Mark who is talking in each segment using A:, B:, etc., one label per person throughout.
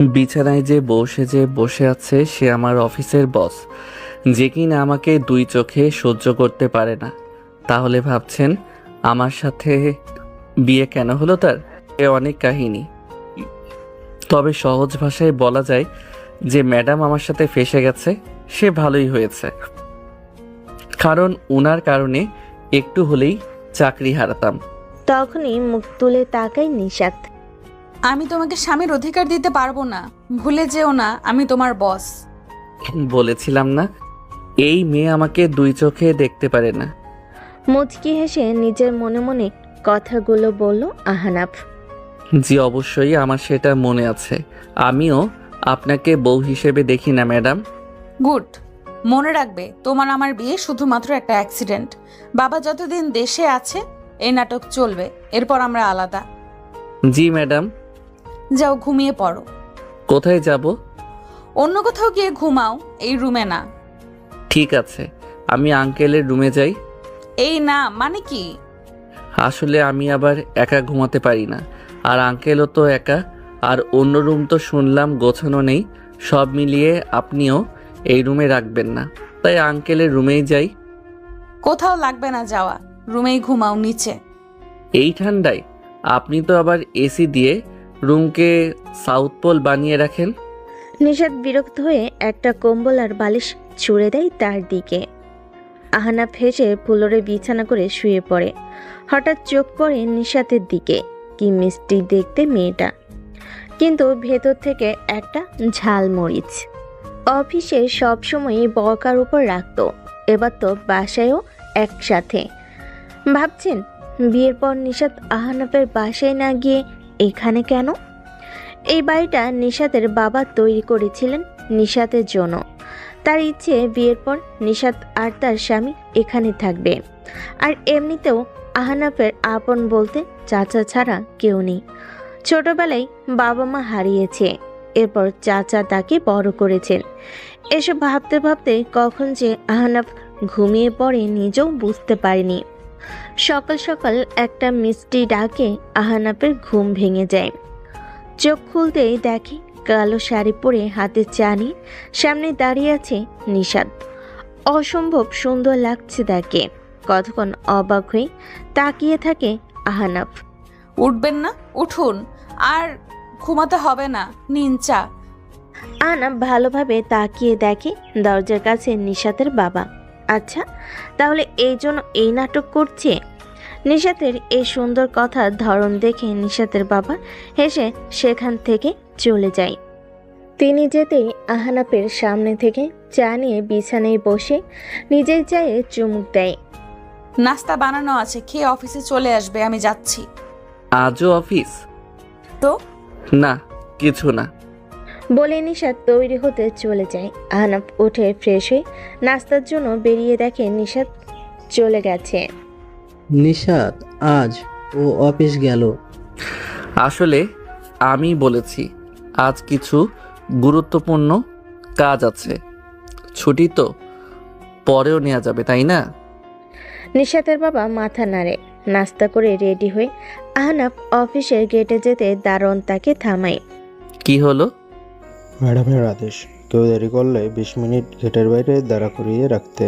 A: বিছানায় যে বসে আছে সে আমার অফিসের বস, যে কিনা আমাকে দুই চোখে সহ্য করতে পারে না। তাহলে ভাবছেন আমার সাথে বিয়ে কেন হলো তার? এ অনেক কাহিনী। তবে সহজ ভাষায় বলা যায় যে ম্যাডাম আমার সাথে ফেঁসে গেছে, সে ভালোই হয়েছে। কারণ উনার কারণে একটু হলেই চাকরি হারাতাম।
B: তখনই মুখ তুলে তাকায় নিশাত।
C: আমি তোমাকে স্বামীর অধিকার দিতে পারবো না, ভুলে যেও না আমি তোমার বস।
A: বলেছিলাম না, এই মেয়ে আমাকে দুই চোখে দেখতে পারে না।
B: মুচকি হেসে নিজের মনে মনে কথাগুলো বলল আহনাফ।
A: জি অবশ্যই, আমার সেটা মনে আছে। আমিও আপনাকে বউ হিসেবে দেখি না ম্যাডাম।
C: গুড। মনে রাখবে তোমার আমার বিয়ে শুধুমাত্র একটা অ্যাক্সিডেন্ট। বাবা যতদিন দেশে আছে এই নাটক চলবে, এরপর আমরা আলাদা।
A: জি ম্যাডাম।
C: যাও ঘুমিয়ে পড়ো।
A: কোথায় যাব?
C: অন্য কোথাও গিয়ে ঘুমাও, এই রুমে না।
A: ঠিক আছে, আমি আঙ্কেলের রুমে যাই।
C: এই না মানে কি?
A: আসলে আমি আবার একা ঘুমাতে পারি না, আর আঙ্কেলও তো একা। আর অন্য রুম তো শুনলাম গোছানো নেই। সব মিলিয়ে আপনিও এই রুমে রাখবেন না, তাই আঙ্কেলের রুমেই যাই।
C: কোথাও লাগবে না যাওয়া, রুমেই ঘুমাও নিচে।
A: এই ঠান্ডায় আপনি তো আবার এসি দিয়ে রুমকে সাউথ পোল বানিয়ে রাখেন।
B: নিশাত বিরক্ত হয়ে একটা কম্বল আর বালিশ ছুঁড়ে দেয় তার দিকে। আহনাফ হেসে ফুলরে বিছানা করে শুয়ে পড়ে। হঠাৎ চোখ পড়ে নিশাতের দিকে। কি মিষ্টি দেখতে মেয়েটা, কিন্তু ভেতর থেকে একটা ঝালমরিচ। অফিসে সবসময়ই বকার উপর রাখতো, এবার তো বাসায়ও একসাথে। ভাবছেন বিয়ের পর নিশাত আহনাফের বাসায় না গিয়ে এখানে কেন? এই বাড়িটা নিশাতের বাবা তৈরি করেছিলেন নিশাতের জন্য। তার ইচ্ছে বিয়ের পর নিশাত আর তার স্বামী এখানে থাকবে। আর এমনিতেও আহনাফের আপন বলতে চাচা ছাড়া কেউ নেই। ছোটবেলায় বাবা মা হারিয়েছে, এরপর চাচা তাকে বড় করেছেন। এসব ভাবতে ভাবতে কখন যে আহনাফ ঘুমিয়ে পড়ে নিজেও বুঝতে পারেনি। সকাল সকাল একটা মিষ্টি ডাকে আহনাফের ঘুম ভেঙে যায়। চোখ খুলতেই দেখে কালো শাড়ি পরে হাতে চা নিয়ে সামনে দাঁড়িয়ে আছে নিশাত। অসম্ভব সুন্দর লাগছে তাকে। কতক্ষণ অবাক হয়ে তাকিয়ে থাকে আহনাফ।
C: উঠবেন না? উঠুন, আর ঘুমাতে হবে না, নিন চা।
B: আহনাফ ভালোভাবে তাকিয়ে দেখে দরজার কাছে নিশাতের বাবা। আচ্ছা, তাহলে এই জন্য এই নাটক করছে? নিশাতের এই সুন্দর কথার ধরন দেখে নিশাতের বাবা হেসে সেখান থেকে চলে যায়। তিনি যেতেই আহনাফের সামনে থেকে চা নিয়ে বিছানায় বসে নিজের চায়ে চুমুক দেয়।
C: নাস্তা বানানো আছে, খেয়ে অফিসে চলে আসবে, আমি যাচ্ছি।
A: আজও অফিস?
C: তো
A: না, কিছু না।
B: বলে নিশাত তৈরি হতে চলে যায়। আহনাফ উঠে ফ্রেশ হয়ে নাস্তার জন্য বেরিয়ে দেখে নিশাত চলে গেছে।
D: নিশাত আজ ও অফিস গেল।
A: আসলে আমি বলেছি আজ কিছু গুরুত্বপূর্ণ কাজ আছে। ছুটি তো পরেও নেওয়া যাবে, তাই না?
B: নিশাতের বাবা মাথা নাড়ে। নাস্তা করে রেডি হয়ে আহনাফ অফিসের গেটে যেতে দারোয়ান তাকে থামায়।
A: কি হলো?
E: ম্যাডামের আদেশ, কেউ দেরি করলে 20 মিনিট গেটের বাইরে দাঁড়া করিয়ে রাখতে।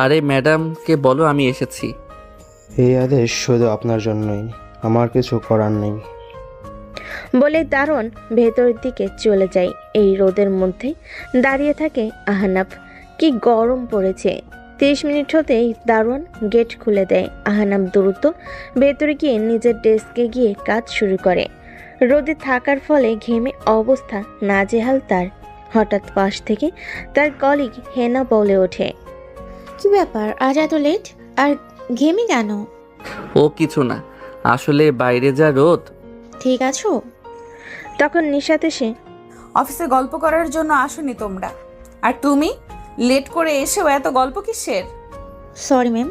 A: আরে ম্যাডামকে বলো আমি এসেছি।
E: এই আদেশ শুধু আপনার জন্যই, আমার কিছু করার নেই।
B: বলে দারোয়ান ভেতরের দিকে চলে যায়। এই রোদের মধ্যে দাঁড়িয়ে থাকে আহনাফ। কি গরম পড়েছে। 30 মিনিট হতেই দারোয়ান গেট খুলে দেয়। আহনাফ দ্রুত ভেতরে গিয়ে নিজের ডেস্কে গিয়ে কাজ শুরু করে। রোদে থাকার ফলে ঘেমে অবস্থা নাজেহাল তার। হঠাৎ পাশ থেকে তার কলিগ হেনা বলে ওঠে,
F: কি ব্যাপার আজ এত লেট আর ঘেমে কেন?
A: ও কিছু না, আসলে বাইরে যা রোদ।
F: ঠিক আছো?
B: তখন নিশাত এসে,
C: অফিসে গল্প করার জন্য আসোনি তোমরা, আর তুমি লেট করে এসেও এত গল্প কিসের?
F: Sorry ma'am.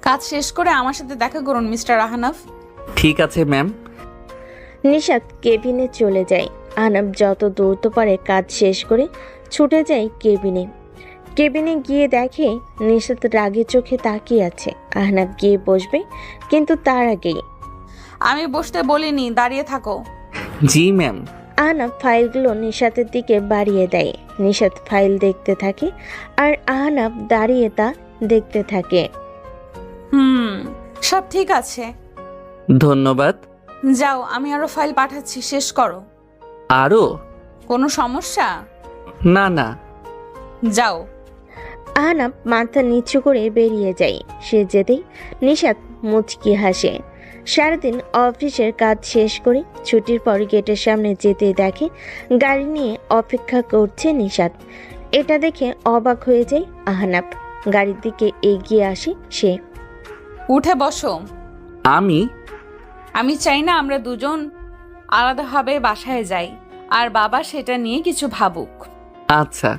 C: কাজ শেষ করে আমার সাথে দেখা করুন মিস্টার আহনাফ।
A: ঠিক আছে ম্যাম।
B: নিশাত কেবিনে চলে যায়। আহনাফ যত দ্রুত পারে কাজ শেষ করে ছুটে যায় কেবিনে। কেবিনে গিয়ে দেখে নিশাত রাগে চোখে তাকিয়ে আছে। আহনাফ গিয়ে বসবে, কিন্তু তার আগেই
C: আমি বসতে বলিনি, দাঁড়িয়ে থাকো।
A: জি ম্যাম।
B: আহনাফ ফাইলগুলো নিশাতের দিকে বাড়িয়ে দেয়। নিশাত ফাইল দেখতে থাকে আর আহনাফ দাঁড়িয়ে তা দেখতে থাকে।
C: সব ঠিক আছে।
A: ধন্যবাদ।
C: যাও, আমি আরো ফাইল পাঠাচ্ছি, শেষ করো।
A: আরও?
C: কোনো সমস্যা?
A: না না।
C: যাও।
B: আহনাফ মাথা নিচু করে বেরিয়ে যায়। সে যেতেই নিশাত মুচকি হাসে। সারাদিন অফিসের কাজ শেষ করে ছুটির পর গেটের সামনে যেতে দেখে গাড়ি নিয়ে অপেক্ষা করছে নিশাত। এটা দেখে অবাক হয়ে যায় আহনাফ। গাড়ির দিকে এগিয়ে আসে সে।
C: উঠে বসো।
A: আমি
C: চাই না আমরা দুজন আলাদাভাবে বাসায় যাই, আর বাবা সেটা নিয়ে কিছু ভাবুক।
A: আচ্ছা।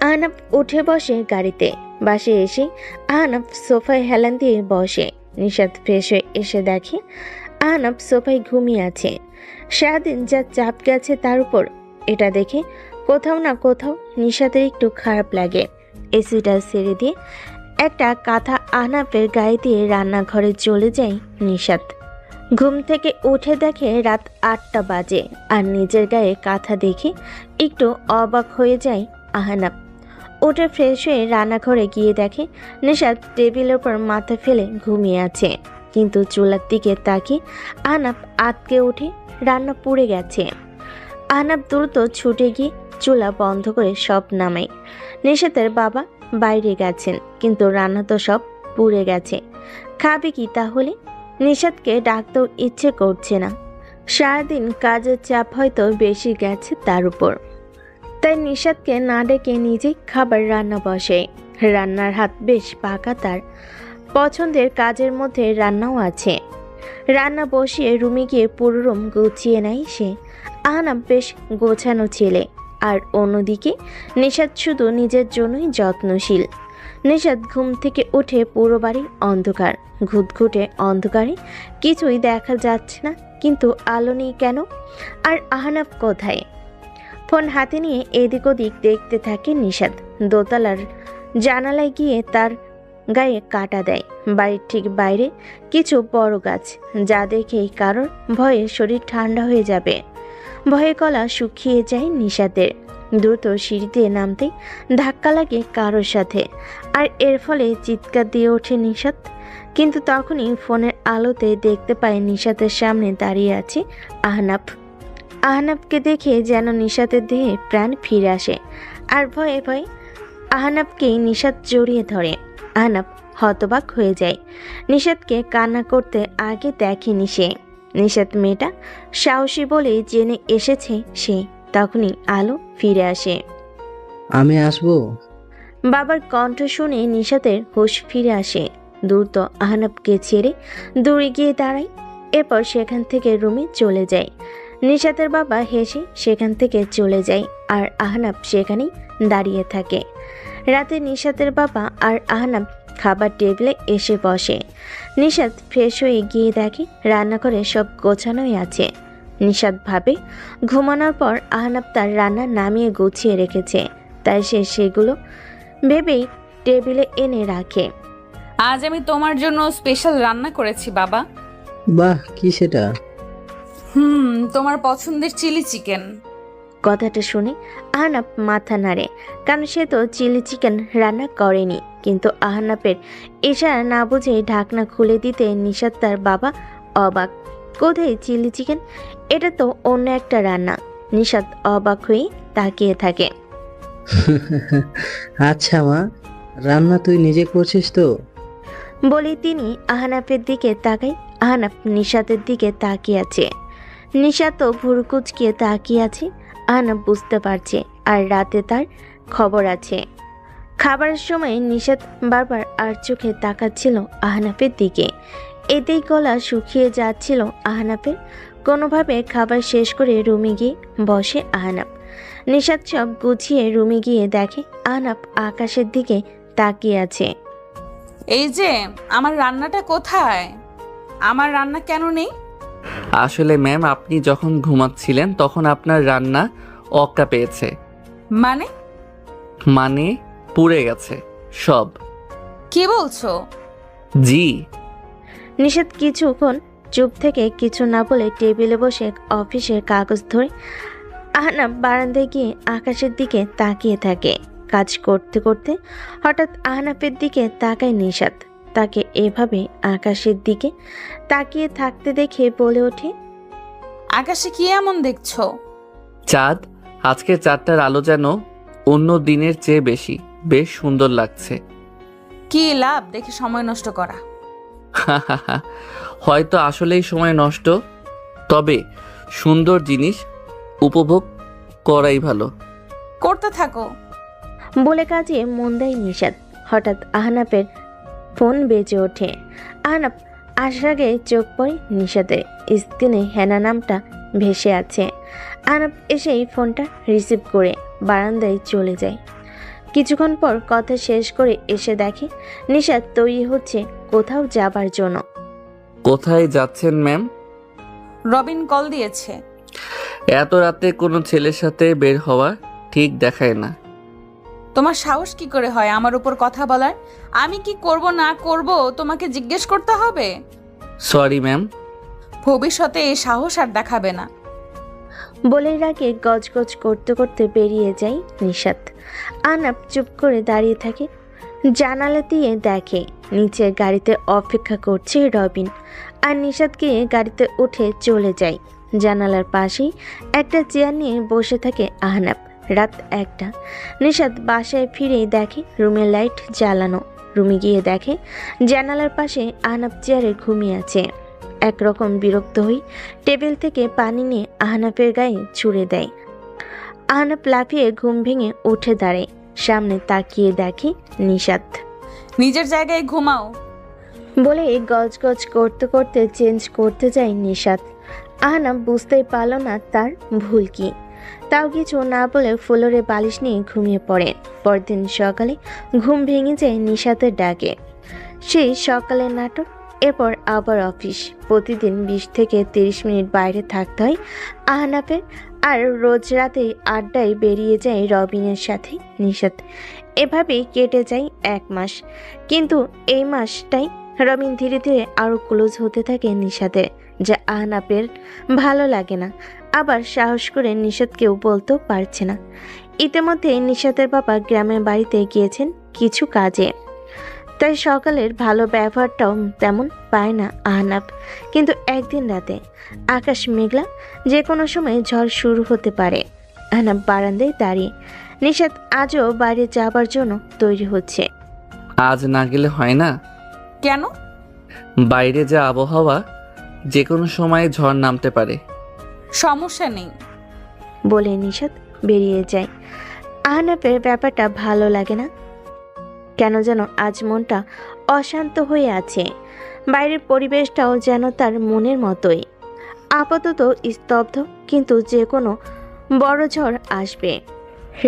B: আহনাফ উঠে বসে গাড়িতে। বাসে এসে আহনাফ সোফায় হেলান দিয়ে বসে। নিশাত ফ্রেশ হয়ে এসে দেখে আহনাফ সোফায় ঘুমিয়ে আছে। সারাদিন যা চাপ গেছে তার উপর এটা দেখে কোথাও না কোথাও নিশাতের একটু খারাপ লাগে। এসিটা ছেড়ে দিয়ে একটা কাঁথা আহনাফের গায়ে দিয়ে রান্নাঘরে চলে যায় নিশাত। ঘুম থেকে উঠে দেখে রাত 8টা বাজে আর নিজের গায়ে কাঁথা দেখে একটু অবাক হয়ে যায় আহনাফ। উঠে ফ্রেশ হয়ে রান্নাঘরে গিয়ে দেখে নিশাত টেবিলের উপর মাথা ফেলে ঘুমিয়ে আছে, কিন্তু চুলার দিকে তাকিয়ে আহনাফ আটকে উঠে রান্না পুড়ে গেছে। আহনাফ দ্রুত ছুটে গিয়ে চুলা বন্ধ করে সব নামায়। নিশাতের বাবা বাইরে গেছেন, কিন্তু রান্না তো সব পুড়ে গেছে। খাবে কি তাহলে? নিশাতকে ডাকতেও ইচ্ছে করছে না। সারাদিন কাজের চাপ হয়তো বেশি গেছে তার উপর, তাই নিশাতকে না ডেকে নিজেই খাবার রান্না বসে। রান্নার হাত বেশ পাকা তার। পছন্দের কাজের মধ্যে রান্নাও আছে। রান্না বসিয়ে রুমে গিয়ে পুরো রুম গুছিয়ে নেয় সে। আহনাফ বেশ গোছানো ছেলে, আর অন্যদিকে নিশাত শুধু নিজের জন্যই যত্নশীল। নিশাত ঘুম থেকে উঠে পুরো বাড়ি অন্ধকার। ঘুটঘুটে অন্ধকারে কিছুই দেখা যাচ্ছে না, কিন্তু আলো নেই কেন? আর আহনাফ কোথায়? ফোন হাতে নিয়ে এদিক ওদিক দেখতে থাকে নিশাত। দোতলার জানালায় গিয়ে তার গায়ে কাটা দেয়। বাড়ির ঠিক বাইরে কিছু বড় গাছ, যা দেখেই কারোর ভয়ে শরীর ঠান্ডা হয়ে যাবে। ভয়ে গলা শুকিয়ে যায় নিশাতের। দ্রুত সিঁড়িতে নামতেই ধাক্কা লাগে কারোর সাথে, আর এর ফলে চিৎকার দিয়ে ওঠে নিশাত। কিন্তু তখনই ফোনের আলোতে দেখতে পায় নিশাতের সামনে দাঁড়িয়ে আছে আহনাফ। আহনাফকে দেখে যেন নিশাতের দেহে প্রাণ ফিরে আসে, আর ভয়ে ভয়ে আহনাফকেই নিশাত জড়িয়ে ধরে। আহনাফ হতবাক হয়ে যায়। নিশাতকে কান্না করতে আগে দেখেনি সে। নিশাত মেয়েটা সাহসী বলে জেনে এসেছে সে। তখনই আলো ফিরে আসে।
D: আমি আসবো?
B: বাবার কণ্ঠ শুনে নিশাতের হুঁশ ফিরে আসে। দ্রুত আহনাফকে ছেড়ে দূরে গিয়ে দাঁড়ায়। এরপর সেখান থেকে রুমে চলে যায়। নিশাতের বাবা হেসে সেখান থেকে চলে যায়, আর আহনাফ সেখানেই দাঁড়িয়ে থাকে। রাতে নিশাতের বাবা আর আহনাফ খাবার টেবিলে এসে বসে। নিশাত ফ্রেশ হয়ে গিয়ে দেখে রান্নাঘরে সব গোছানোই আছে। নিশাত ভাবে ঘুমানোর পর আহনাফ তার রান্না নামিয়ে গুছিয়ে রেখেছে, তাই সে সেগুলো ভেবেই টেবিলে এনে রাখে।
C: আজ আমি তোমার জন্য স্পেশাল রান্না করেছি বাবা।
D: বাহ, কি সেটা?
C: তোমার পছন্দের চিলি চিকেন।
B: কথাটা শুনে আহনাফ মাথা নাড়ে, কারণ সে তো চিলি চিকেন রান্না করেনি। কিন্তু আহনাফের ইশারা না বুঝে ঢাকনা খুলে দিতে নিশাত তার বাবা অবাক। কোথায় চিলি চিকেন? এটা তো অন্য একটা রান্না। নিশাত অবাক হয়ে তাকিয়ে থাকে।
D: আচ্ছা মা, রান্না তুই নিজে করছিস তো?
B: বলে তিনি আহনাফের দিকে তাকায়। আহনাফ নিশাতের দিকে তাকিয়ে আছে। নিশাতও ভুরু কুচকিয়ে তাকিয়ে আছে। আহনাফ বুঝতে পারছে আর রাতে তার খবর আছে। খাবারের সময় নিশাত বারবার আর চোখে তাকাচ্ছিল আহনাফের দিকে। এতেই গলা শুকিয়ে যাচ্ছিল আহনাফের। কোনোভাবে খাবার শেষ করে রুমে গিয়ে বসে আহনাফ। নিশাত সব গুছিয়ে রুমে গিয়ে দেখে আহনাফ আকাশের দিকে তাকিয়ে আছে।
C: এই যে আমার রান্নাটা কোথায়? আমার রান্না কেন নেই?
A: আসলে ম্যাম, আপনি যখন ঘুমাচ্ছিলেন তখন আপনার রান্না অক্কা পেয়েছে। মানে পুড়ে গেছে সব।
C: কি বলছো?
A: জি।
B: নিশাত কিছুক্ষণ চুপ থেকে কিছু না বলে টেবিলে বসে অফিসের কাগজ ধরে আহনাফ বারান্দায় গিয়ে আকাশের দিকে তাকিয়ে থাকে। কাজ করতে করতে হঠাৎ আহনাফের দিকে তাকায় নিশাত। তাকে এভাবে আকাশের দিকে তাকিয়ে থাকতে দেখে বলে ওঠে,
C: আকাশে কি এমন দেখছো?
A: চাঁদ, আজকে চাঁদটার আলো যেন অন্য দিনের চেয়ে বেশি, বেশ সুন্দর লাগছে।
C: কি লাভ দেখে সময় নষ্ট করা?
A: হয়তো আসলেই সময় নষ্ট, তবে সুন্দর জিনিস উপভোগ করাই ভালো।
C: করতে থাকো।
B: বলে কাজে মন দেয় নিশাত। হঠাৎ আহনাফের ফোন বেজে ওঠে। আহনাফ আসার আগে চোখ পড়ে নিশাতের। স্ক্রিনে হেনা নামটা ভেসে আছে। আহনাফ এসেই ফোনটা রিসিভ করে বারান্দায় চলে যায়। কিছুক্ষণ পর কথা শেষ করে এসে দেখে নিশাত তৈরি হচ্ছে কোথাও যাবার জন্য।
A: কোথায় যাচ্ছেন ম্যাম?
C: রবিন কল দিয়েছে।
A: এত রাতে কোনো ছেলের সাথে বের হওয়া ঠিক দেখায় না।
C: তোমার সাহস কি করে হয় আমার উপর কথা বলার? আমি কি করব না করব তোমাকে জিজ্ঞেস করতে হবে?
A: Sorry ma'am.
C: ভবিষ্যতে এই সাহস আর দেখাবে না।
B: বলেই রাগে গজগজ করতে করতে বেরিয়ে যায় নিশাত। আহনাফ চুপ করে দাঁড়িয়ে থাকে। জানালা দিয়ে দেখে নিচের গাড়িতে অপেক্ষা করছে রবিন, আর নিশাত গিয়ে গাড়িতে উঠে চলে যায়। জানালার পাশেই একটা চেয়ার নিয়ে বসে থাকে আহনাফ। রাত 1টা। নিশাত বাসায় ফিরেই দেখে রুমের লাইট জ্বালানো। রুমে গিয়ে দেখে জানালার পাশে আহনাফ চেয়ারে ঘুমিয়ে আছে। একরকম বিরক্ত হয়ে টেবিল থেকে পানি নিয়ে আহনাফের গায়ে ছুঁড়ে দেয়। আহনাফ লাফিয়ে ঘুম ভেঙে উঠে দাঁড়ায়। সামনে তাকিয়ে দেখে নিশাত।
C: নিজের জায়গায় ঘুমাও।
B: বলে গজগজ করতে করতে চেঞ্জ করতে যায় নিশাত। আহনাফ বুঝতেই পারল না তার ভুল কি। তাও কিছু না বলে ফ্লোরে বালিশ নিয়ে ঘুমিয়ে পড়ে। পরদিন সকালে ঘুম ভেঙে যায় নিশাতের ডাকে। সেই সকালের নাটক। এরপর আবার অফিস। প্রতিদিন 20 থেকে 30 মিনিট বাইরে থাকতে হয় আহনাফের। আর রোজ রাতে আড্ডায় বেরিয়ে যায় রবিনের সাথে নিশাত। এভাবেই কেটে যায় 1 মাস। কিন্তু এই মাসটাই রবিন ধীরে ধীরে আরও ক্লোজ হতে থাকে নিশাতের, যা আহনাফের ভালো লাগে না। আবার সাহস করে নিশাতকেও বলতেও পারছে না। ইতিমধ্যে নিশাতের বাবা গ্রামের বাড়িতে গিয়েছেন কিছু কাজে, তাই সকালের ভালো ব্যবহারটাও তেমন পায় না আহনাফ। কিন্তু একদিন রাতে আকাশ মেঘলা, যে কোনো সময় ঝড় শুরু হতে পারে। আহনাফ বারান্দায় দাঁড়িয়ে। নিশাত আজও বাইরে যাবার জন্য তৈরি হচ্ছে।
A: আজ না গেলে হয় না?
C: কেন?
A: বাইরে যা আবহাওয়া, যে কোনো সময় ঝড় নামতে পারে।
C: সমস্যা নেই
B: বলে নিশাত বেরিয়ে যায়। আহনাফের ব্যাপারটা ভালো লাগে না। কেন যেন আজ মনটা অশান্ত হয়ে আছে। বাইরের পরিবেশটাও যেন তার মনের মতোই আপাতত স্তব্ধ, কিন্তু যে কোনো বড় ঝড় আসবে।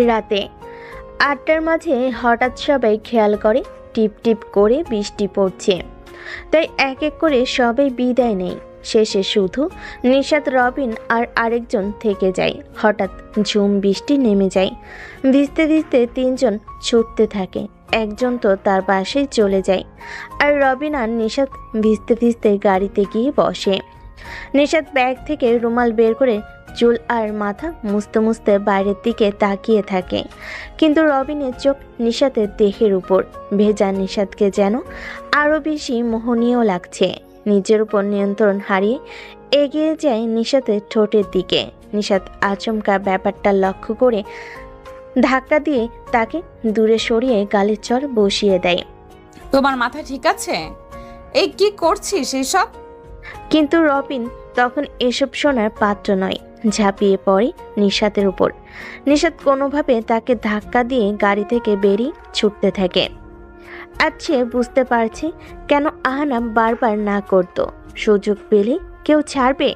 B: রাতে 8টার মাঝে হঠাৎ সবাই খেয়াল করে টিপ টিপ করে বৃষ্টি পড়ছে। তাই এক এক করে সবাই বিদায় নেই। শেষে শুধু নিশাত, রবিন আর আরেকজন থেকে যায়। হঠাৎ ঝুম বৃষ্টি নেমে যায়। ভিজতে ভিজতে 3জন ছুটতে থাকে। একজন তো তার বাসায় চলে যায়, আর রবিন আর নিশাত ভিজতে ভিজতে গাড়িতে গিয়ে বসে। নিশাত ব্যাগ থেকে রুমাল বের করে চুল আর মাথা মুছতে মুছতে বাইরের দিকে তাকিয়ে থাকে। কিন্তু রবিনের চোখ নিশাতের দেহের উপর। ভেজা নিশাতকে যেন আরও বেশি মোহনীয় লাগছে। নিজের উপর নিয়ন্ত্রণ হারিয়ে এগিয়ে যায় নিশাতের ঠোঁটের দিকে। নিশাত আচমকা ব্যাপারটা লক্ষ্য করে ধাক্কা দিয়ে তাকে দূরে সরিয়ে গালের চর বসিয়ে দেয়।
C: তোমার মাথা ঠিক আছে? এই কি করছিস এসব?
B: কিন্তু রবিন তখন এসব শোনার পাত্র নয়। ঝাঁপিয়ে পড়ে নিশাতের উপর। নিশাত কোনোভাবে তাকে ধাক্কা দিয়ে গাড়ি থেকে বেরিয়ে ছুটতে থাকে। আজ সে বুঝতে পারছে কেন আহনাফ বারবার না করত। সুযোগ পেলে কেউ ছাড়বে?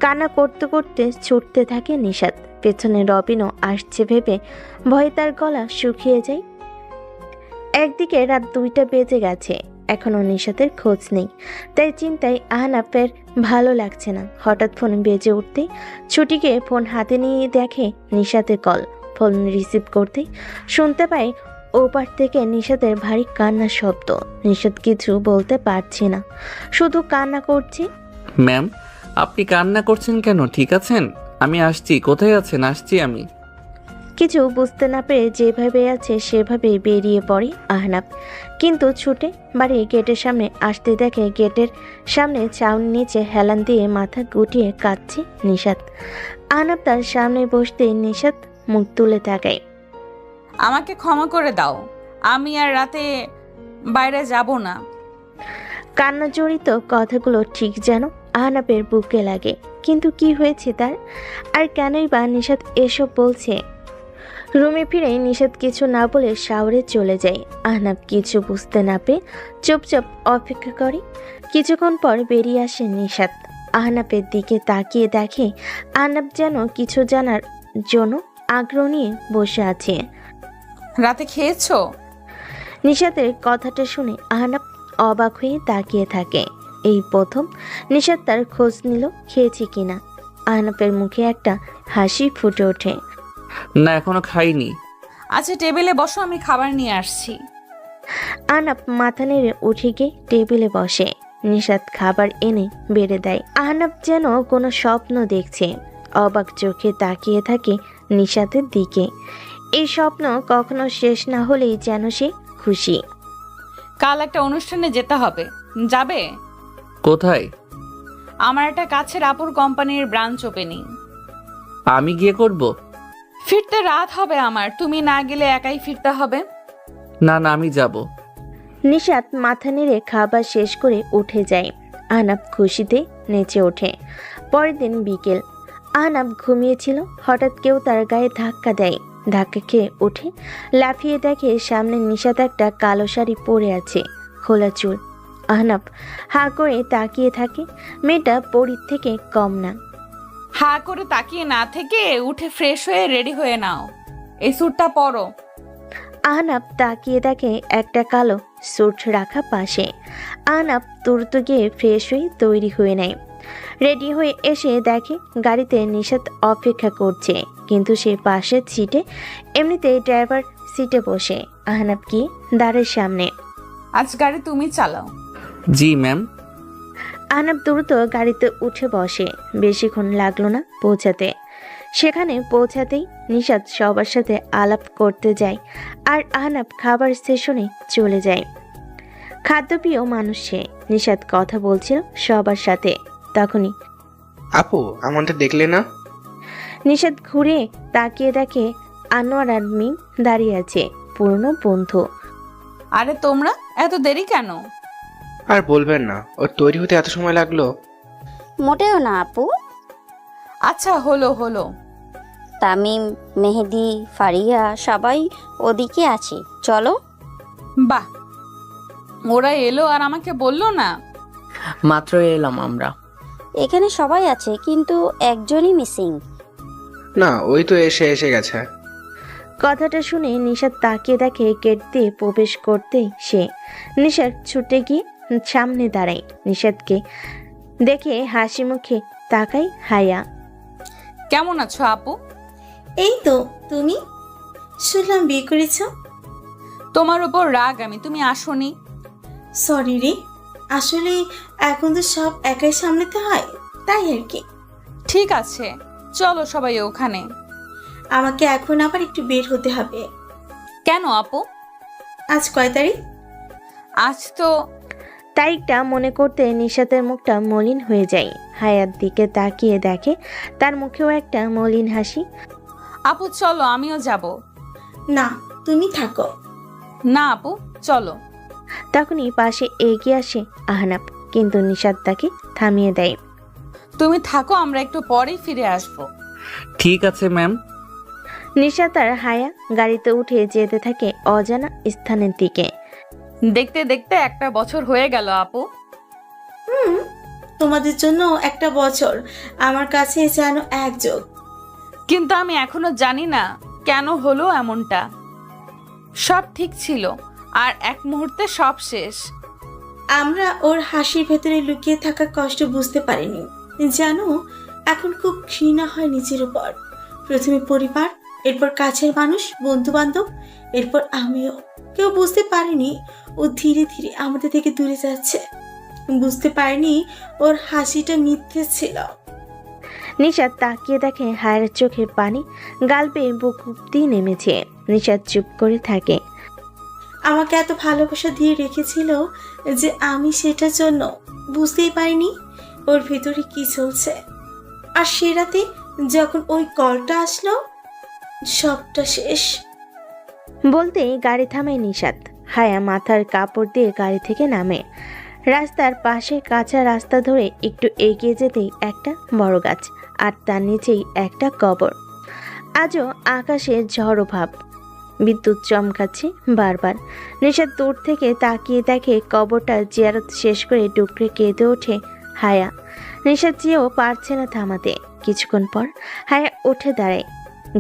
B: কান্না করতে করতে ছুটতে থাকে নিশাত। পেছনে রবিনও আসছে ভেবে ভয়ে তার গলা শুকিয়ে যায়। একদিকে রাত 2টা বেজে গেছে, এখনো নিশাতের খোঁজ নেই। তাই চিন্তায় আহনাফের ভালো লাগছে না। হঠাৎ ফোন বেজে উঠতেই ছুটিকে ফোন হাতে নিয়ে দেখে নিশাতের কল। ফোন রিসিভ করতেই শুনতে পায় ওপার থেকে নিশাতের ভারী কান্নার শব্দ। নিশাত কিছু বলতে পারছে না, শুধু কান্না করছে।
A: ম্যাম, আপনি কান্না করছেন কেন? ঠিক আছেন? আমি আসছি। কোথায় আছেন? আসছি আমি।
B: কিছু বুঝতে না পেরে যেভাবে আছে সেভাবেই বেরিয়ে পড়ে আহনাব, কিন্তু ছুটে বাড়ির গেটের সামনে আসতে দেখে গেটের সামনে চাউনি নিচে হেলান দিয়ে মাথা গুটিয়ে কাঁদছে নিশাত। আহনাব তার সামনে বসতে নিশাত মুখ তুলে তাকায়।
C: আমাকে ক্ষমা করে দাও, আমি আর রাতে বাইরে যাব না।
B: কান্না জড়িত কথাগুলো ঠিক যেন আহনাবের বুকে লাগে, কিন্তু কি হয়েছে তার, আর কেনই বা নিশাত এসব বলছে। রুমে ফিরে নিশাত কিছু না বলে শাওরে চলে যায়। আহনাব কিছু বুঝতে না পেয়ে চুপচাপ অপেক্ষা করে। কিছুক্ষণ পর বেরিয়ে আসে নিশাত। আহনাবের দিকে তাকিয়ে দেখে আহনাব যেন কিছু জানার জন্য আগ্রহ নিয়ে বসে আছে।
C: রাতে খেয়েছো?
B: নিশাতের কথাটা শুনে আহনাব অবাক হয়ে তাকিয়ে থাকে। এই প্রথম নিশাত তার খোঁজ নিল খেয়েছে কিনা। আহনাবের মুখে একটা হাসি ফুটে ওঠে।
A: না, এখনো খাইনি।
C: আচ্ছা টেবিলে বসো, আমি খাবার নিয়ে আসছি।
B: আহনাব মাথা নেড়ে উঠে গিয়ে টেবিলে বসে। নিশাত খাবার এনে বেড়ে দেয়। আহনাব যেন কোনো স্বপ্ন দেখছে, অবাক চোখে তাকিয়ে থাকে নিশাতের দিকে। এই স্বপ্ন কখনো শেষ না হলেই যেন সে খুশি।
C: কাল একটা অনুষ্ঠানে যেতে হবে, যাবে?
A: কোথায়?
C: আমার একটা কাছের আপুর কোম্পানির ব্রাঞ্চ ওপেনিং।
A: আমি গিয়ে করব?
C: ফিরতে রাত হবে আমার, তুমি না গেলে একাই ফিরতে হবে।
A: না না, আমি যাব।
B: নিশাত মাথা নেড়ে খাবার শেষ করে উঠে যায়। আহনাব খুশিতে নেচে ওঠে। পরের দিন বিকেল, আহনাব ঘুমিয়েছিল। হঠাৎ কেউ তার গায়ে ধাক্কা দেয়। ধাক্কা খেয়ে উঠে লাফিয়ে দেখে সামনে নিশাত একটা কালো শাড়ি পরে আছে, খোলা চুল। আহনাব হা করে তাকিয়ে থাকে। মেয়েটা পরীর থেকে কম না।
C: হা করে তাকিয়ে না থেকে উঠে ফ্রেশ হয়ে রেডি হয়ে নাও, এই স্যুটটা পরো।
B: আহনাব তাকিয়ে দেখে একটা কালো স্যুট রাখা পাশে। আহনাব তুরত গিয়ে ফ্রেশ হয়ে তৈরি হয়ে নেয়। রেডি হয়ে এসে দেখে গাড়িতে নিশাত অপেক্ষা করছে, কিন্তু সে পাশের সিটে, এমনিতেই ড্রাইভার সিটে বসে। আহনাব গিয়ে দাঁড়ের সামনে।
C: আজ গাড়ি তুমি চালাও।
A: জি ম্যাম।
B: আহনাব দ্রুত গাড়িতে উঠে বসে। বেশিক্ষণ লাগলো না পৌঁছাতে। সেখানে পৌঁছাতেই নিশাত সবার সাথে আলাপ করতে যায়, আর আহনাব খাবার স্টেশনে চলে যায়। খাদ্যপ্রিয় মানুষ সে। নিশাত কথা বলছিল সবার সাথে। তখনই
G: আপু, আমাদের দেখলে না?
B: নিশাত ঘুরে তাকিয়ে দেখে আনোয়ার আর মিম দাঁড়িয়ে আছে, পুরনো বন্ধু।
C: আরে তোমরা এত দেরি কেন?
G: আর বলবেন না, ওর তৈরি হতে এত সময় লাগলো।
H: মোটেও না আপু।
C: আচ্ছা হলো হলো।
H: তামিম, মেহেদি, ফারিয়া সবাই ওদিকে আছে, চলো।
C: বাহ, ওরা এলো আর আমাকে বললো না?
I: মাত্র এলাম আমরা।
H: এখানে সবাই আছে কিন্তু একজনই মিসিং।
G: না, ওই তো এসে গেছে।
B: কথাটা শুনে নিশাত তাকিয়ে দেখে গেট দিয়ে প্রবেশ করতেই সে। নিশাত ছুটে গিয়ে সামনে দাঁড়ায়। নিশাতকে দেখে হাসি মুখে তাকায় হায়া।
C: কেমন আছো আপু?
F: এই তো, তুমি? শুনলাম বিয়ে করেছ।
C: তোমার উপর রাগ আমি, তুমি আসোনি।
F: সরি রে, আসলে এখন তো সব একাই সামলাতে হয়, তাই আর কি।
C: ঠিক আছে, চলো সবাই ওখানে।
F: আমাকে এখন আবার একটু বের হতে হবে।
C: কেন আপু?
F: আজ কয় তারিখ?
C: আজ তো
B: তারিখটা মনে করতে নিশাতের মুখটা মলিন হয়ে যায়। হায়ার দিকে তাকিয়ে দেখে তার মুখেও একটা মলিন হাসি।
C: আপু চলো, আমিও যাব।
F: না, তুমি থাকো।
C: না আপু, চলো।
B: তখনই পাশে এগিয়ে আসে আহনাব, কিন্তু নিশাত তাকে থামিয়ে দেয়।
C: তুমি থাকো, আমরা একটু পরেই ফিরে আসবো।
A: ঠিক আছে ম্যাম।
B: নিশাত আর হায়া গাড়িতে উঠে যেতে থাকে অজানা স্থানের দিকে।
C: দেখতে দেখতে একটা বছর হয়ে গেল আপু।
F: তোমাদের জন্য একটা বছর আমার কাছে যেন এক যোগ।
C: কিন্তু আমি এখনো জানি না কেন হলো এমনটা। সব ঠিক ছিল আর এক মুহূর্তে সব শেষ।
F: আমরা ওর হাসির ভেতরে লুকিয়ে থাকা কষ্ট বুঝতে পারিনি। জানো, এখন খুব ঘৃণা হয় নিজের উপর। প্রথমে পরিবার, এরপর কাছের মানুষ, বন্ধু বান্ধব, এরপর আমিও। কেউ বুঝতে পারেনি ও ধীরে ধীরে আমাদের থেকে দূরে যাচ্ছে। বুঝতে পারিনি ওর হাসিটা মিথ্যে ছিল।
B: নিশাত তাকিয়ে দেখে হায়ের চোখে পানি গাল পেয়ে বুক দিয়ে নেমেছে। নিশাত চুপ করে থাকে।
F: আমাকে এত ভালোবাসা দিয়ে রেখেছিল যে আমি সেটার জন্য বুঝতেই পারিনি ওর ভেতরে কি চলছে। আর সে রাতে যখন ওই কলটা আসলো, সবটা শেষ।
B: বলতেই গাড়ি থামায় নিশাত। হায়া মাথার কাপড় দিয়ে গাড়ি থেকে নামে। রাস্তার পাশে কাঁচা রাস্তা ধরে একটু এগিয়ে যেতেই একটা বড় গাছ, আর তার নিচেই একটা কবর। আজও আকাশে ঝড়ো ভাব, বিদ্যুৎ চমকাচ্ছে বারবার। নিশাত দূর থেকে তাকিয়ে দেখে কবরটা জিয়ারত শেষ করে ডুকরে কেঁদে ওঠে হায়া। নিশাত চেয়েও পারছে না থামাতে। কিছুক্ষণ পর হায়া উঠে দাঁড়ায়,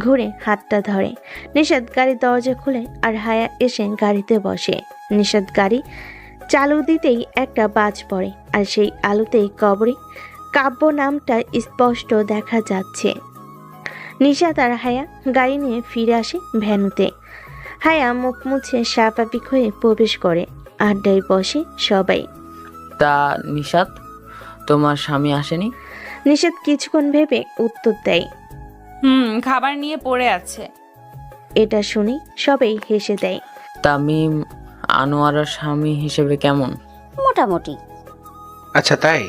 B: ঘুরে হাতটা ধরে। নিশাত গাড়ির দরজা খুলে আর হায়া এসে গাড়িতে বসে। নিশাত গাড়ি চালু দিতেই একটা বাজ পড়ে, আর সেই আলোতেই কবরে কাব্য নামটা স্পষ্ট দেখা যাচ্ছে। নিশাত আর হায়া গাড়ি নিয়ে ফিরে আসে ভ্যানুতে। হায়া মুখ মুছে স্বাভাবিক হয়ে প্রবেশ করে। আড্ডায় বসে সবাই।
I: তা নিশাত, তোমার স্বামী আসেনি?
B: নিশাত কিছুক্ষণ ভেবে উত্তর দেয়।
C: খাবার নিয়ে পড়ে আছে।
B: এটা শুনে সবাই হেসে দেয়।
I: তামিম আনোয়ারার স্বামী হিসেবে কেমন?
H: মোটামুটি।
G: আচ্ছা তাই?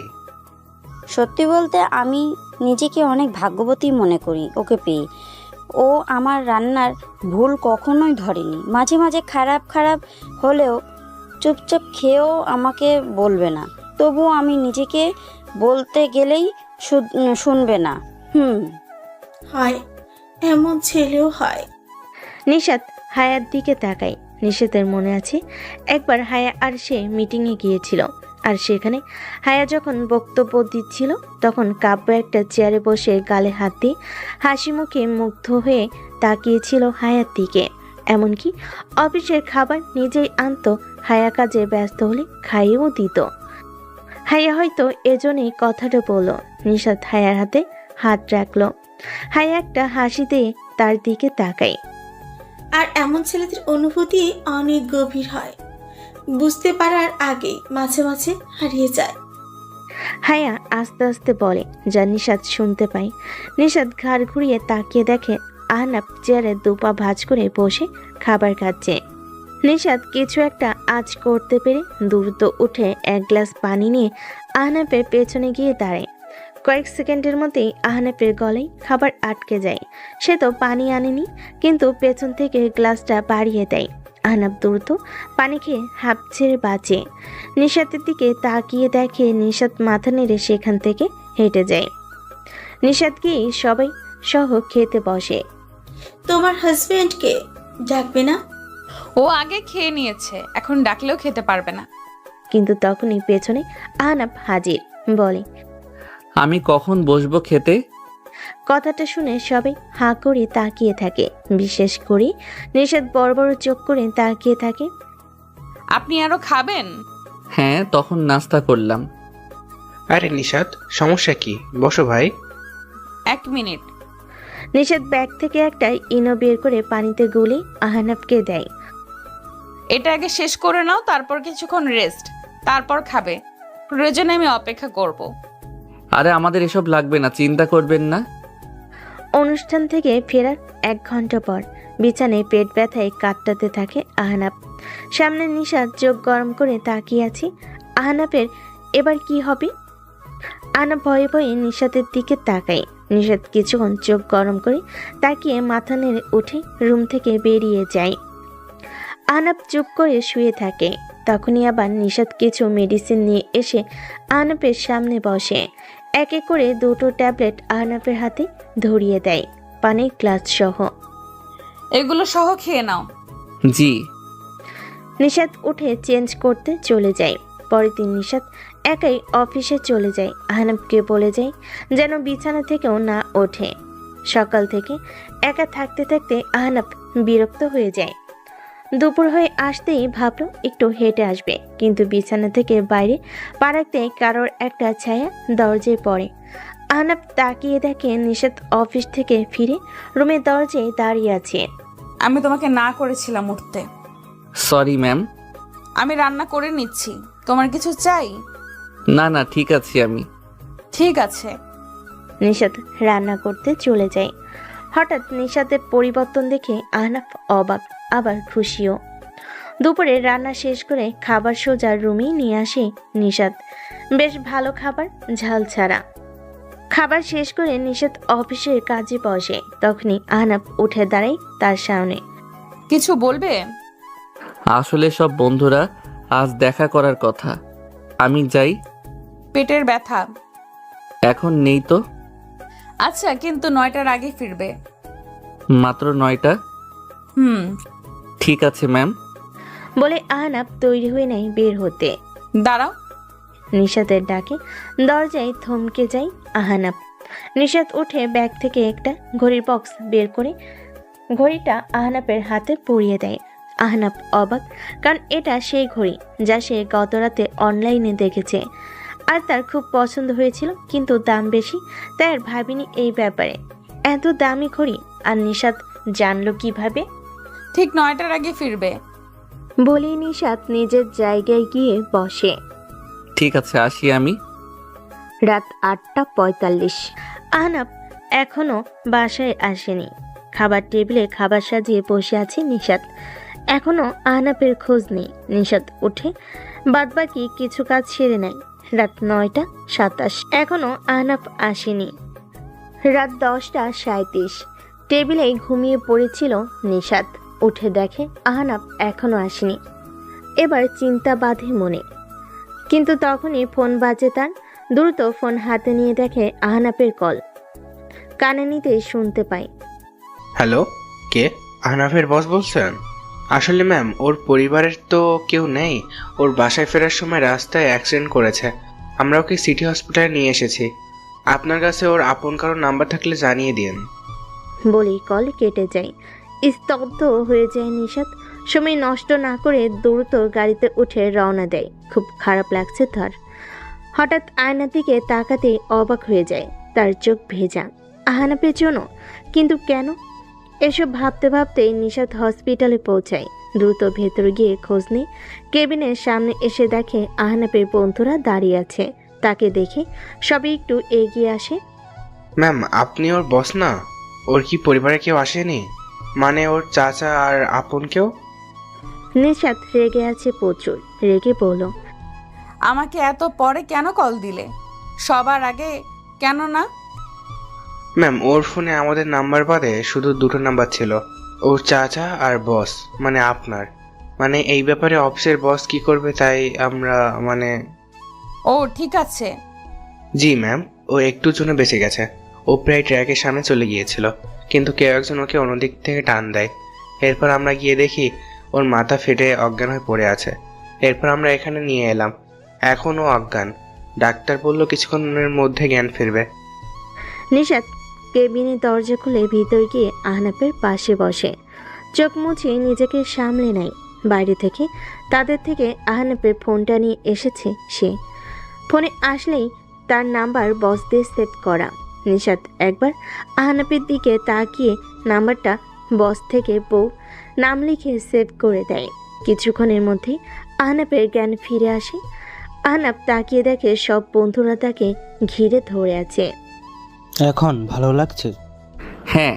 H: সত্যি বলতে আমি নিজেকে অনেক ভাগ্যবতী মনে করি ওকে পেয়ে। ও আমার রান্নার ভুল কখনোই ধরেনি। মাঝে মাঝে খারাপ খারাপ হলেও চুপচাপ খেয়েও আমাকে বলবে না। তবুও আমি নিজেকে বলতে গেলেই শুনবে না।
F: হয়, এমন ছেলেও হয়।
B: নিশাত হায়ার দিকে তাকায়। নিশাতের মনে আছে একবার হায়া আর সে মিটিংয়ে গিয়েছিল, আর সেখানে হায়া যখন বক্তব্য দিচ্ছিল তখন কাব্য একটা চেয়ারে বসে গালে হাত দিয়ে হাসি মুখে মুগ্ধ হয়ে তাকিয়েছিল হায়ার দিকে। এমনকি অফিসের খাবার নিজেই আনতো, হায়া কাজে ব্যস্ত হলে খাইয়েও দিত। হায়া হয়তো এজন্যই কথাটা বলল। নিশাত হায়ার হাতে হাত রাখলো। হায়া একটা হাসি দিয়ে তার দিকে তাকায়।
F: আর এমন ছেলেদের অনুভূতি অনেক গভীর হয়, বুঝতে পারার আগেই মাঝে মাঝে হারিয়ে যায়।
B: হায়া আস্তে আস্তে বলে, যা নিশাত শুনতে পায়। নিশাত ঘাড় ঘুরিয়ে তাকিয়ে দেখে আহনাফ চেয়ারে দুপা ভাঁজ করে বসে খাবার খাচ্ছে। নিশাত কিছু একটা আজ করতে পেরে দ্রুত উঠে এক গ্লাস পানি নিয়ে আহনাফের পেছনে গিয়ে দাঁড়ায়। কয়েক সেকেন্ডের মধ্যেই আহনাফের গলায় খাবার আটকে যায়। সে তো পানি আনেনি, কিন্তু পেছন থেকে গ্লাসটা বাড়িয়ে দেয়। আহনাফ দ্রুত পানি খেয়ে হাঁপ ছেড়ে বাঁচে। নিশাতের দিকে তাকিয়ে দেখে নিশাত মাথা নেড়ে সেখান থেকে হেঁটে যায়। নিশাত গিয়ে সবাই সহ খেতে বসে।
F: তোমার হাজবেন্ডকে ডাকবে না?
C: ও আগে খেয়ে নিয়েছে, এখন ডাকলেও খেতে পারবে না।
B: কিন্তু তখনই পেছনে আহনাফ হাজির, বলে,
A: আমি কখন বসবো খেতে?
B: কথাটা শুনে সবাই হাঁ করে তাকিয়ে থাকে। বিশেষ করে নিশাত বড় বড় চোখ করে তাকিয়ে থাকে।
C: আপনি আরো খাবেন?
A: হ্যাঁ, তখন নাস্তা করলাম।
G: আরে নিশাত, সমস্যা কি? বসো ভাই।
C: 1 মিনিট।
B: নিশাত ব্যাগ থেকে একটা ইনো বের করে পানিতে গুলে আহনাফকে দেয়।
C: এটা আগে শেষ করে নাও, তারপর কিছুক্ষণ রেস্ট, তারপর খাবে। প্রয়োজনে আমি অপেক্ষা করব।
A: আরে আমাদের এসব লাগবে না, চিন্তা করবেন না।
B: অনুষ্ঠান থেকে ফেরার 1 ঘন্টা পর বিছানায় পেট ব্যথায় কাটতে থাকে আহনাফ। সামনে নিশাত চোখ গরম করে তাকিয়ে আছে। আহনাফের এবার কি হবে? আহনাফ ভয়ে ভয়ে নিশাতের দিকে তাকায়। নিশাত কিছুক্ষণ চোখ গরম করে তাকিয়ে মাথা নেড়ে উঠে রুম থেকে বেরিয়ে যায়। আহনাফ চুপ করে শুয়ে থাকে। তখনই আবার নিশাত কিছু মেডিসিন নিয়ে এসে আহনাফের সামনে বসে। এক এক করে 2টো ট্যাবলেট আহনাফের হাতে ধরিয়ে দেয়, পানির গ্লাস সহ।
C: এগুলো সহ খেয়ে নাও।
A: জি।
B: নিশাত উঠে চেঞ্জ করতে চলে যায়। পরের দিন নিশাত একাই অফিসে চলে যায়। আহনাফকে বলে যায় যেন বিছানা থেকেও না ওঠে। সকাল থেকে একা থাকতে থাকতে আহনাফ বিরক্ত হয়ে যায়। দুপুর হয়ে আসতেই ভাবলো একটু হেঁটে আসবে, কিন্তু বিছানা থেকে বাইরে পা রাখতে কারোর একটা ছায়া দরজায় পড়ে। আহনাফ তাকিয়ে দেখে নিশাত অফিস থেকে ফিরে রুমের দরজায় দাঁড়িয়ে আছে।
C: আমি তোমাকে না করেছিলাম উঠতে।
A: Sorry ma'am.
C: আমি রান্না করে নিচ্ছি, তোমার কিছু চাই?
A: না না, ঠিক আছি আমি।
C: ঠিক আছে।
B: নিশাত রান্না করতে চলে যায়। হঠাৎ নিশাতের পরিবর্তন দেখে আহনাফ অবাক আবার খুশিও। দুপুরে রান্না শেষ করে খাবার সোজা রুমেই নিয়ে আসে নিশাত। বেশ ভালো খাবার, ঝাল ছাড়া। খাবার শেষ করে নিশাত অফিসের কাজে বসে। তখনই আহনাফ উঠে দাঁড়ায় তার সামনে।
C: কিছু বলবে?
A: আসলে সব বন্ধুরা আজ দেখা করার কথা। আমি যাই।
C: পেটের ব্যথা?
A: এখন নেই তো।
C: আচ্ছা, কিন্তু 9টার আগে ফিরবে।
A: মাত্র 9টা? ঠিক আছে ম্যাম।
B: বলে আহনাফ তৈরি হয়ে নেয় বের হতে।
C: দাঁড়াও।
B: নিশাতের ডাকে দরজায় থমকে যায় আহনাফ। নিশাত উঠে ব্যাগ থেকে একটা ঘড়ির বক্স বের করে ঘড়িটা আহনাফের হাতে পরিয়ে দেয়। আহনাফ অবাক, কারণ এটা সেই ঘড়ি যা সে গতরাতে অনলাইনে দেখেছে আর তার খুব পছন্দ হয়েছিল, কিন্তু দাম বেশি, তাই আর ভাবিনি এই ব্যাপারে। এত দামি ঘড়ি আর নিশাত জানলো কিভাবে?
C: ঠিক 9টার আগে ফিরবে।
B: বলেই নিশাত নিজের জায়গায় গিয়ে বসে।
A: ঠিক আছে, আসি আমি।
B: রাত 8:45। আহনাফ এখনো বাসায় আসেনি। খাবার টেবিলে খাবার সাজিয়ে বসে আছে নিশাত। এখনো আহনাফের খোঁজ নেই। নিশাত উঠে বাদবাকি কিছু কাজ সেরে নেয়। রাত 9:27। এখনো আহনাফ আসেনি। রাত 10:37। টেবিলে ঘুমিয়ে পড়েছিল নিশাত। উঠে দেখে আহনাফ এখনো আসেনি। এবার চিন্তা বাঁধে মনে, কিন্তু তখনই ফোন বাজে তার। দ্রুত ফোন হাতে নিয়ে দেখে আহনাফের কল। কানে নিতেই শুনতে পায়।
G: হ্যালো, কে? আহনাফের বস বলছেন? আসলে ম্যাম, ওর পরিবারের তো কেউ নেই। ওর বাসায় ফেরার সময় রাস্তায় অ্যাক্সিডেন্ট করেছে। আমরা ওকে সিটি হসপিটালে নিয়ে এসেছি। আপনার কাছে ওর আপন কারোর নাম্বার থাকলে জানিয়ে দিন।
B: বলেই কল কেটে যায়। স্তব্ধ হয়ে যায় নিশাত। সময় নষ্ট না করে দ্রুত গাড়িতে উঠে রওনা দেয়। খুব খারাপ লাগছে তার। হঠাৎ আয়নার দিকে তাকাতেই অবাক হয়ে যায়। তার চোখ ভেজা। আহনাফের জন্য? কিন্তু কেন? এসব ভাবতে ভাবতেই নিশাত হসপিটালে পৌঁছায়। দ্রুত ভেতরে গিয়ে খোঁজ নেই। কেবিনের সামনে এসে দেখে আহনাফের বন্ধুরা দাঁড়িয়ে আছে। তাকে দেখে সবাই একটু এগিয়ে আসে।
G: ম্যাম, আপনি ওর বস না? ওর কি পরিবারে কেউ আসেনি? মানে ওর চাচা আর আপন কেউ?
B: নিশাত রেগে আছে প্রচুর। রেগে বলল,
C: আমাকে এত পরে কেন কল দিলে? সবার আগে কেন না?
G: ম্যাম, ওর ফোনে আমাদের নাম্বার বাদে শুধু 2টো নাম্বার ছিল। ওর চাচা আর বস, মানে আপনার। মানে এই ব্যাপারে অফিসের বস কি করবে তাই আমরা
C: ও ঠিক আছে।
G: জি ম্যাম, ও একটুর জন্য বেঁচে গেছে। ও প্রায় ট্র্যাকের সামনে চলে গিয়েছিল, কিন্তু কেউ একজন ওকে অন্যদিক থেকে টান দেয়। এরপর আমরা গিয়ে দেখি ওর মাথা ফেটে অজ্ঞান হয়ে পড়ে আছে। এরপর আমরা এখানে নিয়ে এলাম। এখনও অজ্ঞান। ডাক্তার বলল কিছুক্ষণের মধ্যে জ্ঞান ফিরবে।
B: নিশাত কেবিনের দরজা খুলে ভিতর গিয়ে আহনাফের পাশে বসে। চোখ মুছে নিজেকে সামলে নেয়। বাইরে থেকে তাদের থেকে আহনাফের ফোনটা নিয়ে এসেছে সে। ফোনে আসলেই তার নাম্বার বস দিয়ে সেভ করা। নিশাত একবার আহনাফের দিকে তাকিয়ে নাম্বারটা বস থেকে বউ নাম লিখে সেভ করে দেয়। কিছুক্ষণের মধ্যেই আহনাফের জ্ঞান ফিরে আসে। আহনাফ তাকিয়ে দেখে সব বন্ধুরা তাকে ঘিরে ধরে আছে।
E: এখন ভালো লাগছে?
A: হ্যাঁ।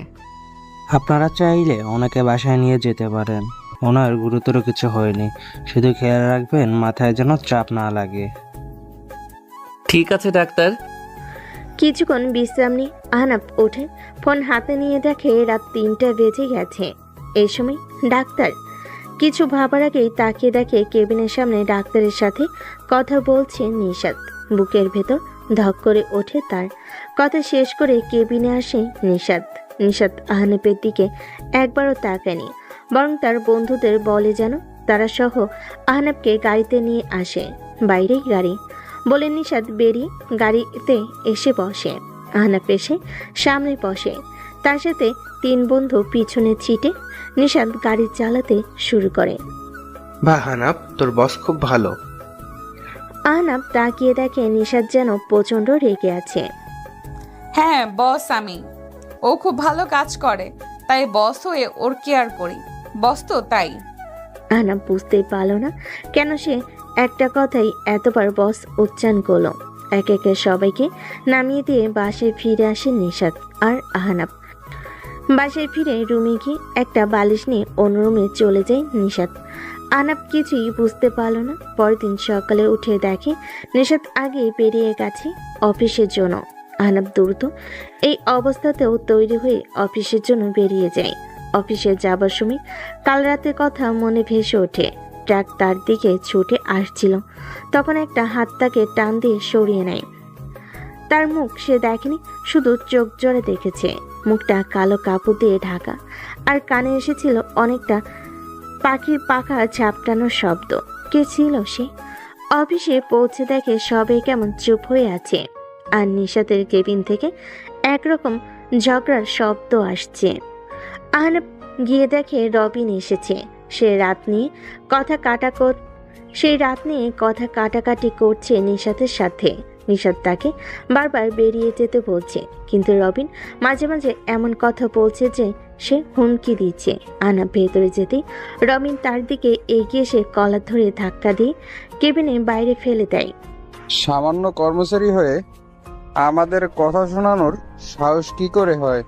E: আপনারা চাইলে ওনাকে বাসায় নিয়ে যেতে পারেন। ওনার গুরুতর কিছু হয়নি, শুধু খেয়াল রাখবেন মাথায় যেন চাপ না লাগে।
A: ঠিক আছে ডাক্তার।
B: কিছুক্ষণ বিশ্রাম নিয়ে আহনাফ ওঠে। ফোন হাতে নিয়ে দেখে রাত 3টা বেজে গেছে। এই সময় ডাক্তার। কিছু ভাবার আগেই তাকিয়ে দেখে কেবিনের সামনে ডাক্তারের সাথে কথা বলছে নিশাত। বুকের ভেতর ধক করে ওঠে তার। কথা শেষ করে কেবিনে আসে নিশাত। নিশাত আহনাফের দিকে একবারও তাকায়নি, বরং তার বন্ধুদের বলে যেন তারা সহ আহনাফকে গাড়িতে নিয়ে আসে। বাইরেই গাড়ি বলে নিশাত বেরিয়ে গাড়িতে এসে বসে। আহনাফ এসে সামনে বসে। তার সাথে 3 বন্ধু পিছনে ছিটে। নিশাত গাড়ি চালাতে শুরু করে।
G: বাহ আহনাফ, তোর বস খুব ভালো।
B: আহনাফ তাকিয়ে দেখে নিশাত যেন প্রচণ্ড রেগে আছে।
C: হ্যাঁ বস আমি। ও খুব ভালো কাজ করে, তাই বস হয়ে ওর কেয়ার করি। বস তো তাই।
B: আহনাফ বুঝতেই পারল না কেন সে একটা কথাই এতবার বস উচ্চারণ করলো। একে একে সবাইকে নামিয়ে দিয়ে বাসায় ফিরে আসে নিশাত আর আহনাব। বাসায় ফিরে রুমে গিয়ে একটা বালিশ নিয়ে অন্য রুমে চলে যায় নিশাত। আহনাব কিছুই বুঝতে পারল না। পরের দিন সকালে উঠে দেখে নিশাত আগে বেরিয়ে গেছে অফিসের জন্য। আহনাব দ্রুত এই অবস্থাতেও তৈরি হয়ে অফিসের জন্য বেরিয়ে যায়। অফিসে যাবার সময় কাল রাতের কথা মনে ভেসে ওঠে। ট্রাক তার দিকে ছুটে আসছিল, তখন একটা হাত তাকে টান দিয়ে সরিয়ে নেয়। তার মুখ সে দেখেনি, শুধু চোখ জোরে দেখেছে। মুখটা কালো কাপড় দিয়ে ঢাকা, আর কানে এসেছিল অনেকটা পাখির পাখা ঝাপটানোর শব্দ। কে ছিল সে? অফিসে পৌঁছে দেখে সবাই কেমন চুপ হয়ে আছে, আর নিশাতের কেবিন থেকে একরকম ঝগড়ার শব্দ আসছে। আহনাব গিয়ে দেখে রবিন এসেছে। সেই রাত নিয়ে কথা কাটাকাটি করছে নিশাতের সাথে। নিশাত তাকে বারবার বেরিয়ে যেতে বলছে, কিন্তু রবিন মাঝে মাঝে এমন কথা বলছে যে সে হুমকি দিচ্ছে। আহনাব ভেতরে যেতেই রবিন তার দিকে এগিয়ে এসে কলার ধরে ধাক্কা দিয়ে কেবিনে বাইরে ফেলে দেয়।
J: সামান্য কর্মচারী হয়ে আমাদের কথা শোনানোর সাহস কি করে হয়?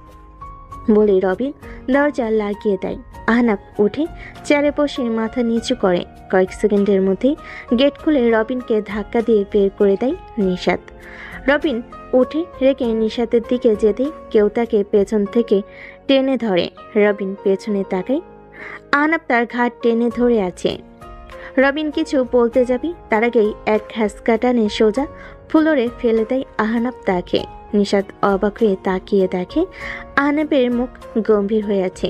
B: বলে রবিন দরজা লাগিয়ে দেয়। আহনাব উঠে চেয়ারে বসে মাথা নিচু করে। কয়েক সেকেন্ডের মধ্যেই গেট খুলে রবিনকে ধাক্কা দিয়ে বের করে দেয় নিশাত। রবিন উঠে রেখে নিশাতের দিকে যেতেই কেউ তাকে পেছন থেকে টেনে ধরে। রবিন পেছনে তাকায়। আহনাব তার ঘাট টেনে ধরে আছে। রবিন কিছু বলতে যাবি, তার আগেই এক ঘাসকা টানে সোজা ফ্লোরে ফেলে দেয় আহনাব তাকে। নিশাত অবাক হয়ে তাকিয়ে দেখে আহনাবের মুখ গম্ভীর হয়ে আছে,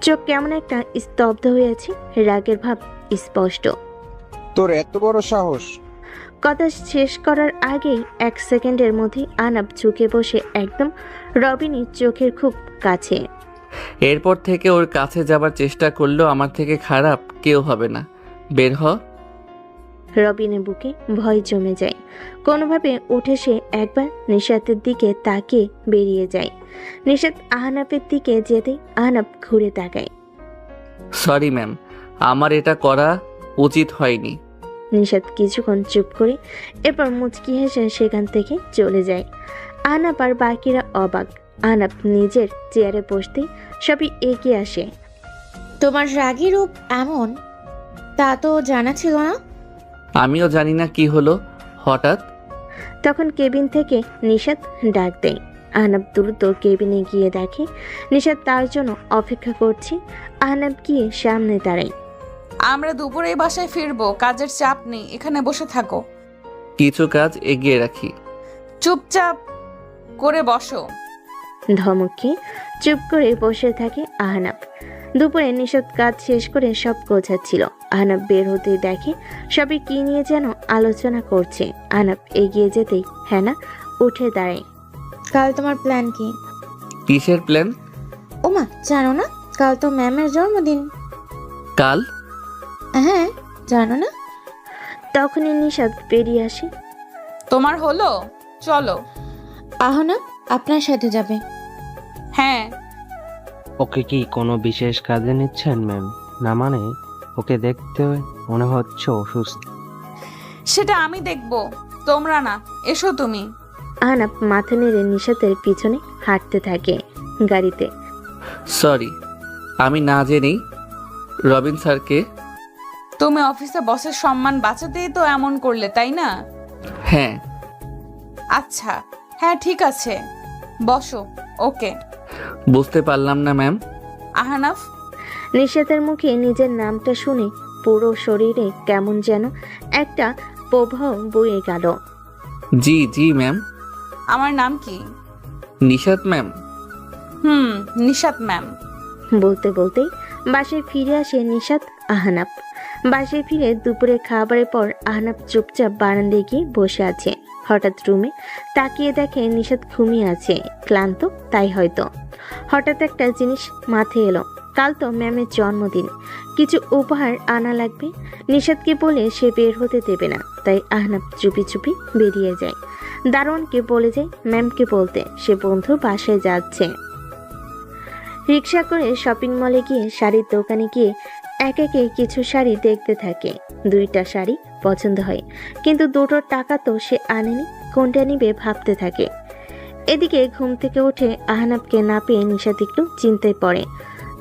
B: চোখ কেমন একটা স্তব্ধ হয়ে আছে, রাগের ভাব স্পষ্ট।
J: তোর এত বড় সাহস!
B: কথা শেষ করার আগেই এক সেকেন্ডের মধ্যে আহনাব ঝুঁকে বসে একদম রবিনের চোখের খুব কাছে।
A: এরপর থেকে ওর কাছে যাবার চেষ্টা করলেও আমার থেকে খারাপ কেউ হবে না। বের হ।
B: রবিনের বুকে ভয় জমে যায়। কোনোভাবে উঠে সে একবার নিশাতের দিকে তাকিয়ে বেরিয়ে যায়। নিশাত আহনাবের দিকে যেতে আহনাব ঘুরে তাকায়।
A: সরি ম্যাম, আমার এটা করা উচিত হয়নি।
B: নিশাত কিছুক্ষণ চুপ করে এরপর মুচকি হেসে সেখান থেকে চলে যায়। আহনাব আর বাকিরা অবাক। আহনাব নিজের চেয়ারে বসতেই সবই এগিয়ে আসে।
K: তোমার রাগী রূপ এমন, তা তো জানা ছিল না।
A: আমিও জানি না কি হলো হঠাৎ।
B: তখন কেবিন থেকে নিশাত ডাক দেয়। আহনাব দ্রুত কেবিনে গিয়ে দেখে নিশাত তার জন্য অপেক্ষা করছে। আহনাব গিয়ে সামনে দাঁড়ায়।
C: আমরা দুপুরেই বাসায় ফিরবো, কাজের চাপ নেই, এখানে বসে থাকো।
A: কিছু কাজ এগিয়ে রাখি।
C: চুপচাপ করে বসো।
B: ধমকে চুপ করে বসে থাকে আহনাব। দুপুরে নিশাত কাজ শেষ করে সব গোছাচ্ছিল। আহনাব বের হতে দেখে সবাই কি নিয়ে যেন আলোচনা করছে। আহনাব এগিয়ে যেতেই হ্যানা উঠে দাঁড়ায়।
K: কাল তোমার প্ল্যান কি?
A: কিসের প্ল্যান?
K: ওমা, জানো না? কাল তো ম্যামের জন্মদিন।
A: কাল?
K: হ্যাঁ, জানো না?
B: তখনই নিশাত বেরিয়ে আসে।
C: তোমার হলো? চলো।
K: আহনা আপনার সাথে যাবে।
C: হ্যাঁ।
E: ওকে কি কোনো বিশেষ কাজে নিচ্ছেন ম্যাম? না মানে ওকে দেখতে মনে হচ্ছে অসুস্থ।
C: সেটা আমি দেখবো, তোমরা না। এসো তুমি।
B: আহনাব মাথা নেড়ে নিশাতের পিছনে হাঁটতে থাকে। গাড়িতে
A: সরি, আমি না জেনেই। রবিন স্যারকে?
C: তুমি অফিসে বসের সম্মান বাঁচাতেই তো এমন করলে, তাই না?
A: হ্যাঁ।
C: আচ্ছা, হ্যাঁ ঠিক আছে, বসো। ওকে।
A: বুঝতে পারলাম না ম্যাম।
C: আহনাফ।
B: নিশাতের মুখে নিজের নামটা শুনে পুরো শরীরে কেমন যেন একটা প্রবাহ বয়ে গেল।
A: জি জি ম্যাম।
C: আমার নাম কি?
A: নিশাত ম্যাম।
C: নিশাত ম্যাম।
B: বলতে বলতেই বাসায় ফিরে আসে নিশাত আহনাব। বাসায় ফিরে দুপুরে খাবারের পর আহনাব চুপচাপ বারান্দায় গিয়ে বসে আছে। হঠাৎ রুমে তাকিয়ে দেখে নিশাত ঘুমিয়ে আছে, ক্লান্ত তাই হয়তো। হঠাৎ একটা জিনিস মাথায় এলো, কাল তো ম্যামের জন্মদিন, কিছু উপহার আনা লাগবে। নিশাতকে বলে সে বের হতে দেবে না, তাই আহনাব চুপি চুপি বেরিয়ে যায়। দারোয়ানকে বলে যায় ম্যামকে বলতে সে বন্ধুর বাসায় যাচ্ছে। রিক্সা করে শপিং মলে গিয়ে শাড়ির দোকানে গিয়ে এক একে কিছু শাড়ি দেখতে থাকে। 2টা শাড়ি পছন্দ হয়, কিন্তু দুটোর টাকা তো সে আনেনি। কোনটা নিবে ভাবতে থাকে। এদিকে ঘুম থেকে উঠে আহনাবকে না পেয়ে নিশাত একটু চিন্তায় পড়ে।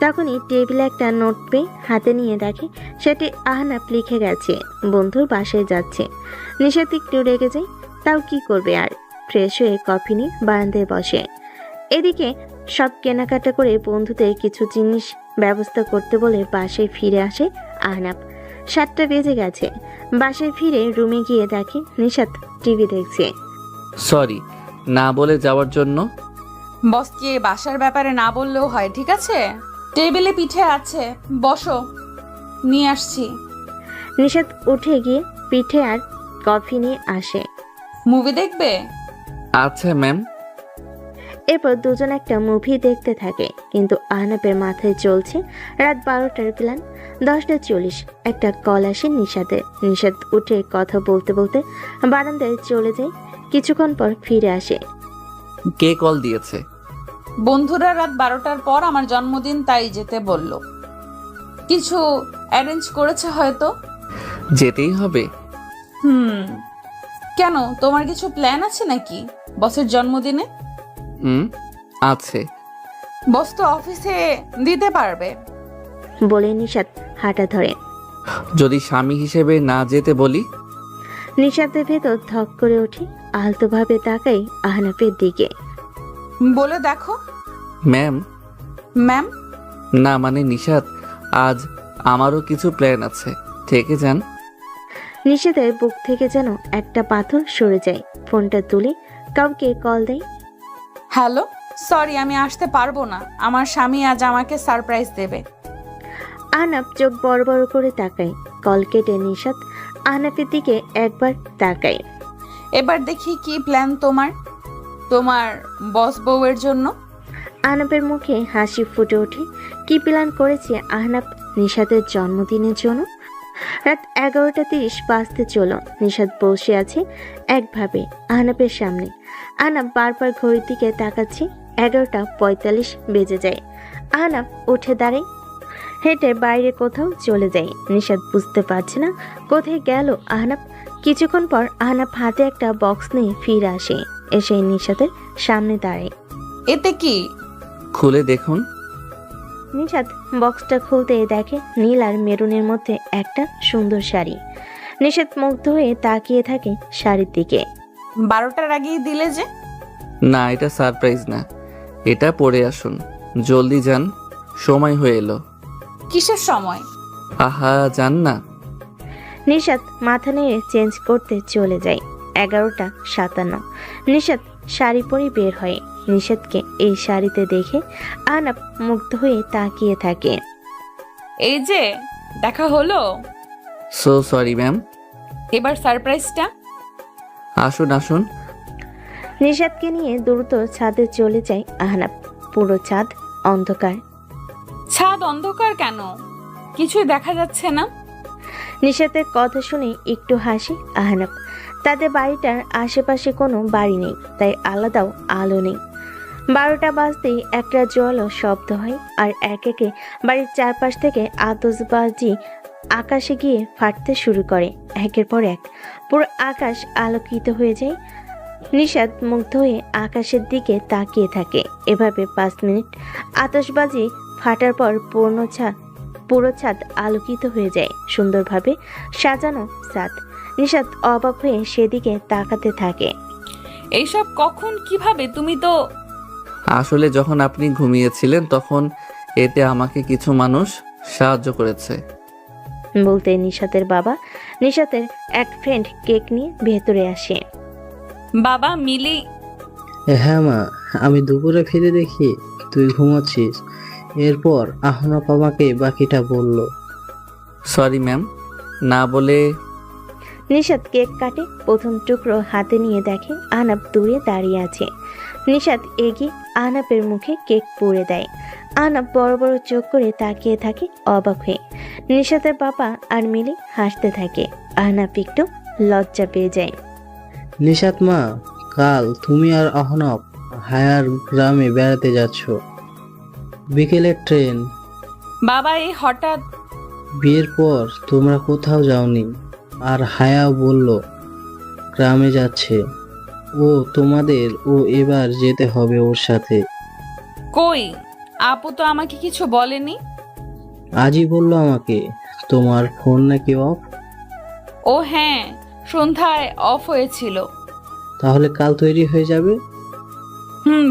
B: তখনই টেবিলে একটা নোট পেয়ে হাতে নিয়ে দেখে সেটি আহনাব লিখে গেছে বন্ধুর বাসায় যাচ্ছে। নিশাত একটু রেগে যায়, তাও কি করবে আর। ফ্রেশ হয়ে কফি নিয়ে বারান্দায় বসে। এদিকে সব কেনাকাটা করে বন্ধুদের কিছু জিনিস ব্যবস্থা করতে বলে বাসায় ফিরে আসে আহনাব। 7টা বেজে গেছে। বাসায় ফিরে রুমে গিয়ে দেখে নিশাত টিভি দেখছে।
A: সরি না বলে যাওয়ার জন্য।
C: বসকে বাসার ব্যাপারে না বললেও হয়, ঠিক আছে? টেবিলে পিঠে আছে, বসো, নিয়ে আসছি।
B: নিশাত উঠে গিয়ে পিঠে আর কফি নিয়ে আসে।
C: মুভি দেখবে?
A: আচ্ছা ম্যাম।
B: এরপর দুজন একটা মুভি দেখতে থাকে, কিন্তু আহনাবের মাথায় চলছে রাত 12টার প্ল্যান। 10টা 40 একটা কল আসে নিশাতের। নিশাত উঠে কথা বলতে বলতে বারান্দায় চলে যায়। কিছুক্ষণ পর ফিরে আসে।
A: কে কল দিয়েছে?
C: বন্ধুরা রাত 12টার পর আমার জন্মদিন, তাই যেতে বলল। কিছু অ্যারেঞ্জ করেছে হয়তো।
A: যেতেই হবে।
C: কেন, তোমার কিছু প্ল্যান আছে নাকি বসের জন্মদিনে?
A: আছে।
C: বস তো অফিসে দিতে পারবে।
B: বলে নিশাত হাঁটা ধরে।
A: যদি স্বামী হিসেবে না যেতে বলি?
B: নিশাতের ভেতর ধক করে ওঠে। আলতোভাবে তাকাই আহনাফের দিকে।
C: বলে দেখো।
A: ম্যাম?
C: ম্যাম?
A: না মানে নিশাত, আজ আমারও কিছু প্ল্যান আছে, থেকে যান।
B: নিশাতের বুক থেকে যেন একটা পাথর সরে যায়। ফোনটা তুলে কাউকে কল দেয়।
C: হ্যালো, সরি আমি আসতে পারবো না, আমার স্বামী আজ আমাকে সারপ্রাইজ দেবে।
B: আহনাফ চোখ বড় বড় করে তাকায়। কল কেটে নিশাত আহনাফের দিকে একবার তাকায়।
C: এবার দেখি কি প্ল্যান তোমার বস বউয়ের জন্য।
B: আহনাফের মুখে হাসি ফুটে ওঠে। কি প্ল্যান করেছে আহনাফ নিশাতের জন্মদিনের জন্য? রাত 11:30 বাজতে চলো। নিশাত বসে আছে একভাবে আহনাফের সামনে। আহনাফ বারবার ঘড়ির দিকে তাকাচ্ছে। 11:45 বেজে যায়। আহনাফ উঠে দাঁড়ায়, হেঁটে বাইরে কোথাও চলে যায়। নিশাত বুঝতে পারছে না কোথায় গেল আহনাফ। কিছুক্ষণ পর আহনাফ হাতে একটা বক্স নিয়ে ফিরে আসে। এসে নিশাতের সামনে দাঁড়ায়।
C: এতে কি?
A: খুলে দেখুন।
B: নিশাত বক্সটা খুলতে দেখে নীল আর মেরুনের মধ্যে একটা সুন্দর শাড়ি। নিশাত মুগ্ধ হয়ে তাকিয়ে থাকে শাড়ির দিকে।
C: 12টার আগেই দিলে যে?
A: না, এটা সারপ্রাইজ না, এটা পরে আসুন। জলদি যান, সময় হয়ে এলো।
C: কিসের সময়?
A: আহা, যান না।
B: নিশাত মাথা নেড়ে চেঞ্জ করতে চলে যায়। 11:57। নিশাত শাড়ি পরে বের হয়। নিশাতকে এই শাড়িতে দেখে আহনাফ মুগ্ধ হয়ে তাকিয়ে থাকে।
C: এই যে দেখা হলো।
A: So sorry ma'am.
C: এবার সারপ্রাইজটা।
A: আসুন আসুন।
B: নিশাতকে নিয়ে দ্রুত ছাদে চলে যায় আহনাফ। পুরো ছাদ অন্ধকার।
C: ছাদ অন্ধকার কেন? কিছুই দেখা যাচ্ছে না।
B: নিশাতের কথা শুনে একটু হাসি আহনাফ। তাদের বাড়িটার আশেপাশে কোনো বাড়ি নেই, তাই আলাদাও আলো নেই। 12টা বাজতেই একটা জোয়ালো শব্দ হয়, আর এক একে বাড়ির চারপাশ থেকে আতশবাজি আকাশে গিয়ে ফাটতে শুরু করে। একের পর এক পুরো আকাশ আলোকিত হয়ে যায়। নিশাত মুগ্ধ হয়ে আকাশের দিকে তাকিয়ে থাকে। এভাবে 5 মিনিট আতশবাজি ফাটার পর পুরো ছাদ আলোকিত হয়ে যায়। সুন্দরভাবে সাজানো ছাদ। নিশাত অবাক হয়ে সেদিকে তাকাতে থাকে।
C: এইসব কখন, কিভাবে? তুমি তো
A: আসলে যখন আপনি ঘুমিয়েছিলেন তখন এতে আমাকে কিছু মানুষ সাহায্য করেছে।
B: বলতে নিশাতের বাবা নিশাতের এক ফ্রেন্ড কেক নিয়ে ভেতরে আসে।
C: বাবা, মিলি।
D: হ্যাঁ মা, আমি দুপুরে ফিরে দেখি তুই ঘুমাচ্ছিস। এরপর আহনাফ আমাকে বাকিটা বলল।
A: সরি ম্যাম, না বলে।
B: নিশাত কেক কাটে। প্রথম টুকরো হাতে নিয়ে দেখে আহনাফ দূরে দাঁড়িয়ে আছে। নিশাত এগিয়ে আহনাফের মুখে কেক পুড়ে দেয়। আহনাফ বড় বড় চোখ করে তাকিয়ে থাকে অবাক হয়ে। নিশাতের বাবা আর মিলি হাসতে থাকে। আহনাফ একটু লজ্জা পেয়ে যায়।
D: নিশাত মা, কাল তুমি আর আহনাফ হায়ার গ্রামে বেড়াতে যাচ্ছ। বিকেলের ট্রেন।
C: বাবা, এই হঠাৎ?
D: বিয়ের পর তোমরা কোথাও যাওনি, আর হায়াও বলল গ্রামে যাচ্ছে। ও এবার যেতে হবে ওর সাথে।
C: কই, আপু তো আমাকে কিছু বলেনি।
D: আজই বললো আমাকে। তোমার ফোন নাকি অফ?
C: ও হ্যাঁ, সন্ধ্যায় অফ হয়েছিল।
D: তাহলে কাল তৈরি হয়ে যাবে।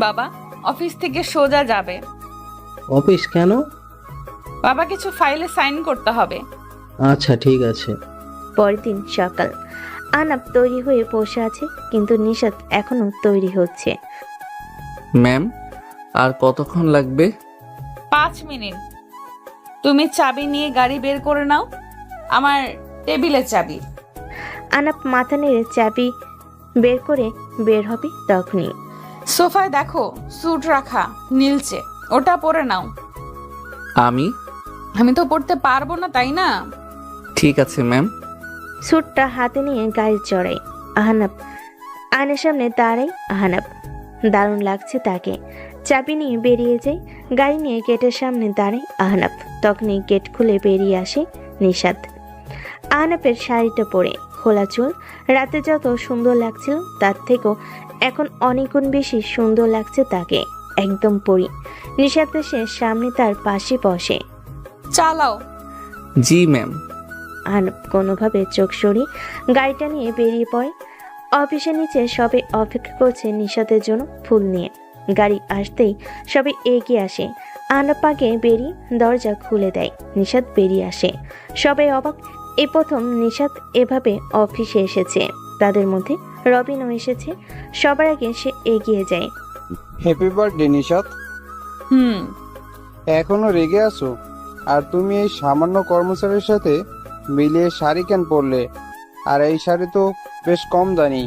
C: বাবা অফিস থেকে সোজা যাবে।
D: অফিস কেন?
C: বাবা কিছু ফাইলে সাইন করতে হবে।
D: আচ্ছা ঠিক আছে।
B: পরের দিন সকাল। আহনাব তৈরি হয়ে বসে আছে, কিন্তু নিশাত এখনো তৈরি হচ্ছে।
A: ম্যাম, আর কতক্ষণ লাগবে?
C: 5 মিনিট। তুমি চাবি নিয়ে গাড়ি বের করে নাও, আমার টেবিলের চাবি।
B: আহনাব মাথা নেড়ে চাবি বের করে বের হবে তখনই।
C: সোফায় দেখো স্যুট রাখা নীলচে, ওটা পরে নাও। আমি তো পড়তে পারবো না, তাই না?
A: ঠিক আছে ম্যাম।
B: স্যুটটা হাতে নিয়ে গাড়ি চড়ায় আহনাব। আয়নার সামনে দাঁড়ায় আহনাব। দারুণ লাগছে তাকে। চাবি নিয়ে বেরিয়ে যায়। গাড়ি নিয়ে গেটের সামনে দাঁড়ায় আহনাব। তখনই গেট খুলে বেরিয়ে আসে নিশাত। আহনাবের শাড়িটা পরে, খোলা চুল। রাতে যত সুন্দর লাগছিল তার থেকেও এখন অনেক গুণ বেশি সুন্দর লাগছে তাকে। একদম পরি। নিশাত এসে সামনে তার পাশে বসে।
C: চালাও।
A: জি ম্যাম।
B: আহনাব কোনোভাবে চোখ সরিয়ে গাড়িটা নিয়ে বেরিয়ে পড়ে। অফিসের নিচে সবাই অপেক্ষা করছে নিশাতের জন্য ফুল নিয়ে। গাড়ি আসতেই সবাই এগিয়ে আসে। আহনাব আগে বেরিয়ে দরজা খুলে দেয়। নিশাত বেরিয়ে আসে। সবাই অবাক, এই প্রথম নিশাত এভাবে অফিসে এসেছে। তাদের মধ্যে রবিনও এসেছে। সবার আগে সে এগিয়ে যায়।
J: Happy birthday Nishat. এখনো রেগে আছো? আর তুমি এই সামান্য কর্মচারীর সাথে মিলিয়ে শাড়ি কেন পরলে? আর এই শাড়ি তো বেশ কম দামি।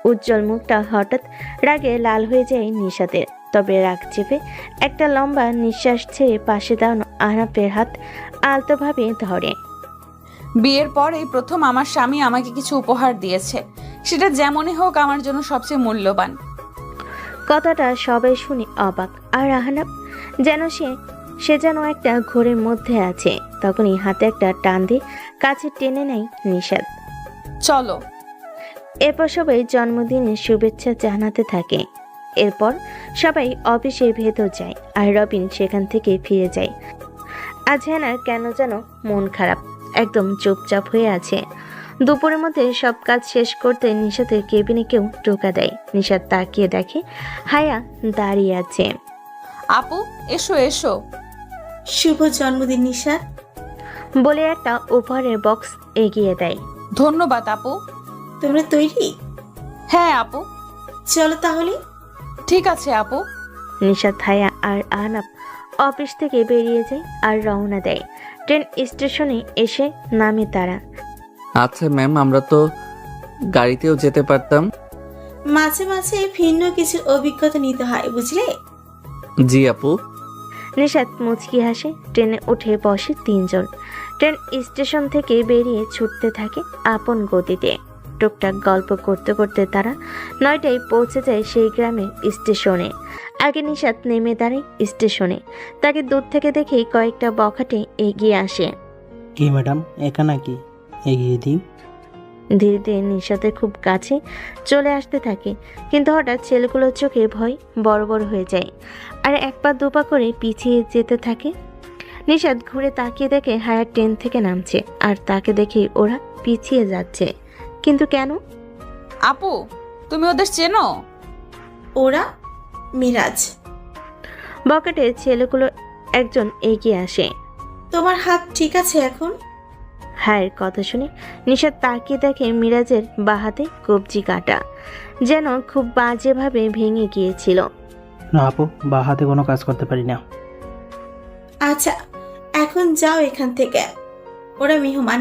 B: উজ্জ্বল মুখটা হঠাৎ রাগে লাল হয়ে যায় নিশাতের। তবে রাগ চেপে একটা লম্বা নিঃশ্বাস ছেড়ে পাশে দাঁড়ানো আহনাবের হাত আলতোভাবে ধরে।
C: বিয়ের পর এই প্রথম আমার স্বামী আমাকে কিছু উপহার দিয়েছে, সেটা যেমনই হোক আমার জন্য সবচেয়ে মূল্যবান।
B: কথাটা সবাই শুনে অবাক। আর আহনাব যেন সে যেন একটা ঘোরের মধ্যে আছে। তখনই হাতে একটা টান দিয়ে কাছে টেনে নেয় নিশাত।
C: চলো।
B: এরপর সবাই জন্মদিনের শুভেচ্ছা জানাতে থাকে। এরপর সবাই অফিসের ভেতর যায় আর রবিন সেখান থেকে ফিরে যায়। আজ হেনার কেন যেন মন খারাপ, একদম চুপচাপ হয়ে আছে। দুপুরের মধ্যে সব কাজ শেষ করতে নিশাতের কেবিনে কেউ টোকা দেয়। নিশাত তাকিয়ে দেখে হায়া দাঁড়িয়ে আছে।
C: আপু এসো এসো।
F: শুভ জন্মদিন নিশাত
B: বলে একটা উপহারের বক্স এগিয়ে দেয়।
C: ধন্যবাদ আপু।
F: তোমরা তৈরি?
C: হ্যাঁ আপু।
F: চলো তাহলে।
C: ঠিক আছে আপু।
B: নিশাত, হায়া আর আহনাব অফিস থেকে বেরিয়ে যায় আর রওনা দেয়। ট্রেন স্টেশনে এসে নামে তারা।
A: আচ্ছা ম্যাম, আমরা তো গাড়িতেও যেতে পারতাম।
F: মাঝে মাঝে ভিন্ন কিছুর অভিজ্ঞতা নিতে হয়, বুঝলে?
A: জি আপু।
B: নিশাত মুচকি হাসে। ট্রেনে উঠে বসে তিনজন। ট্রেন স্টেশন থেকে বেরিয়ে ছুটতে থাকে আপন গতিতে। টুকটাক গল্প করতে করতে তারা 9টায় পৌঁছে যায় সেই গ্রামের স্টেশনে। আগে নিশাত নেমে দাঁড়ায় স্টেশনে। তাকে দূর থেকে দেখেই কয়েকটা বখাটে এগিয়ে আসে।
E: কি ম্যাডাম, একা নাকি? এগিয়ে দিই।
B: ধীরে ধীরে নিশাতের খুব কাছে চলে আসতে থাকে, কিন্তু হঠাৎ ছেলেগুলোর চোখে ভয় বড় বড় হয়ে যায় আর এক পা দুপা করে পিছিয়ে যেতে থাকে। নিশাত ঘুরে তাকিয়ে দেখে হায়া ট্রেন থেকে নামছে আর তাকে দেখে ওরা পিছিয়ে যাচ্ছে। কিন্তু কেন?
C: আপু তুমি ওদের চেনো?
F: ওরা মিরাজ।
B: বকেটে ছেলেগুলো একজন এগিয়ে আসে।
F: তোমার হাত ঠিক আছে এখন?
B: হায়ের কথা শুনে নিশাত তাকিয়ে দেখে মিরাজের বাঁ হাতে কবজি কাটা, যেন খুব বাজেভাবে ভেঙে গিয়েছিল।
E: না আপু, বা হাতে কোনো কাজ করতে পারি না।
F: আচ্ছা এখন যাও এখান থেকে, ওরা মেহমান।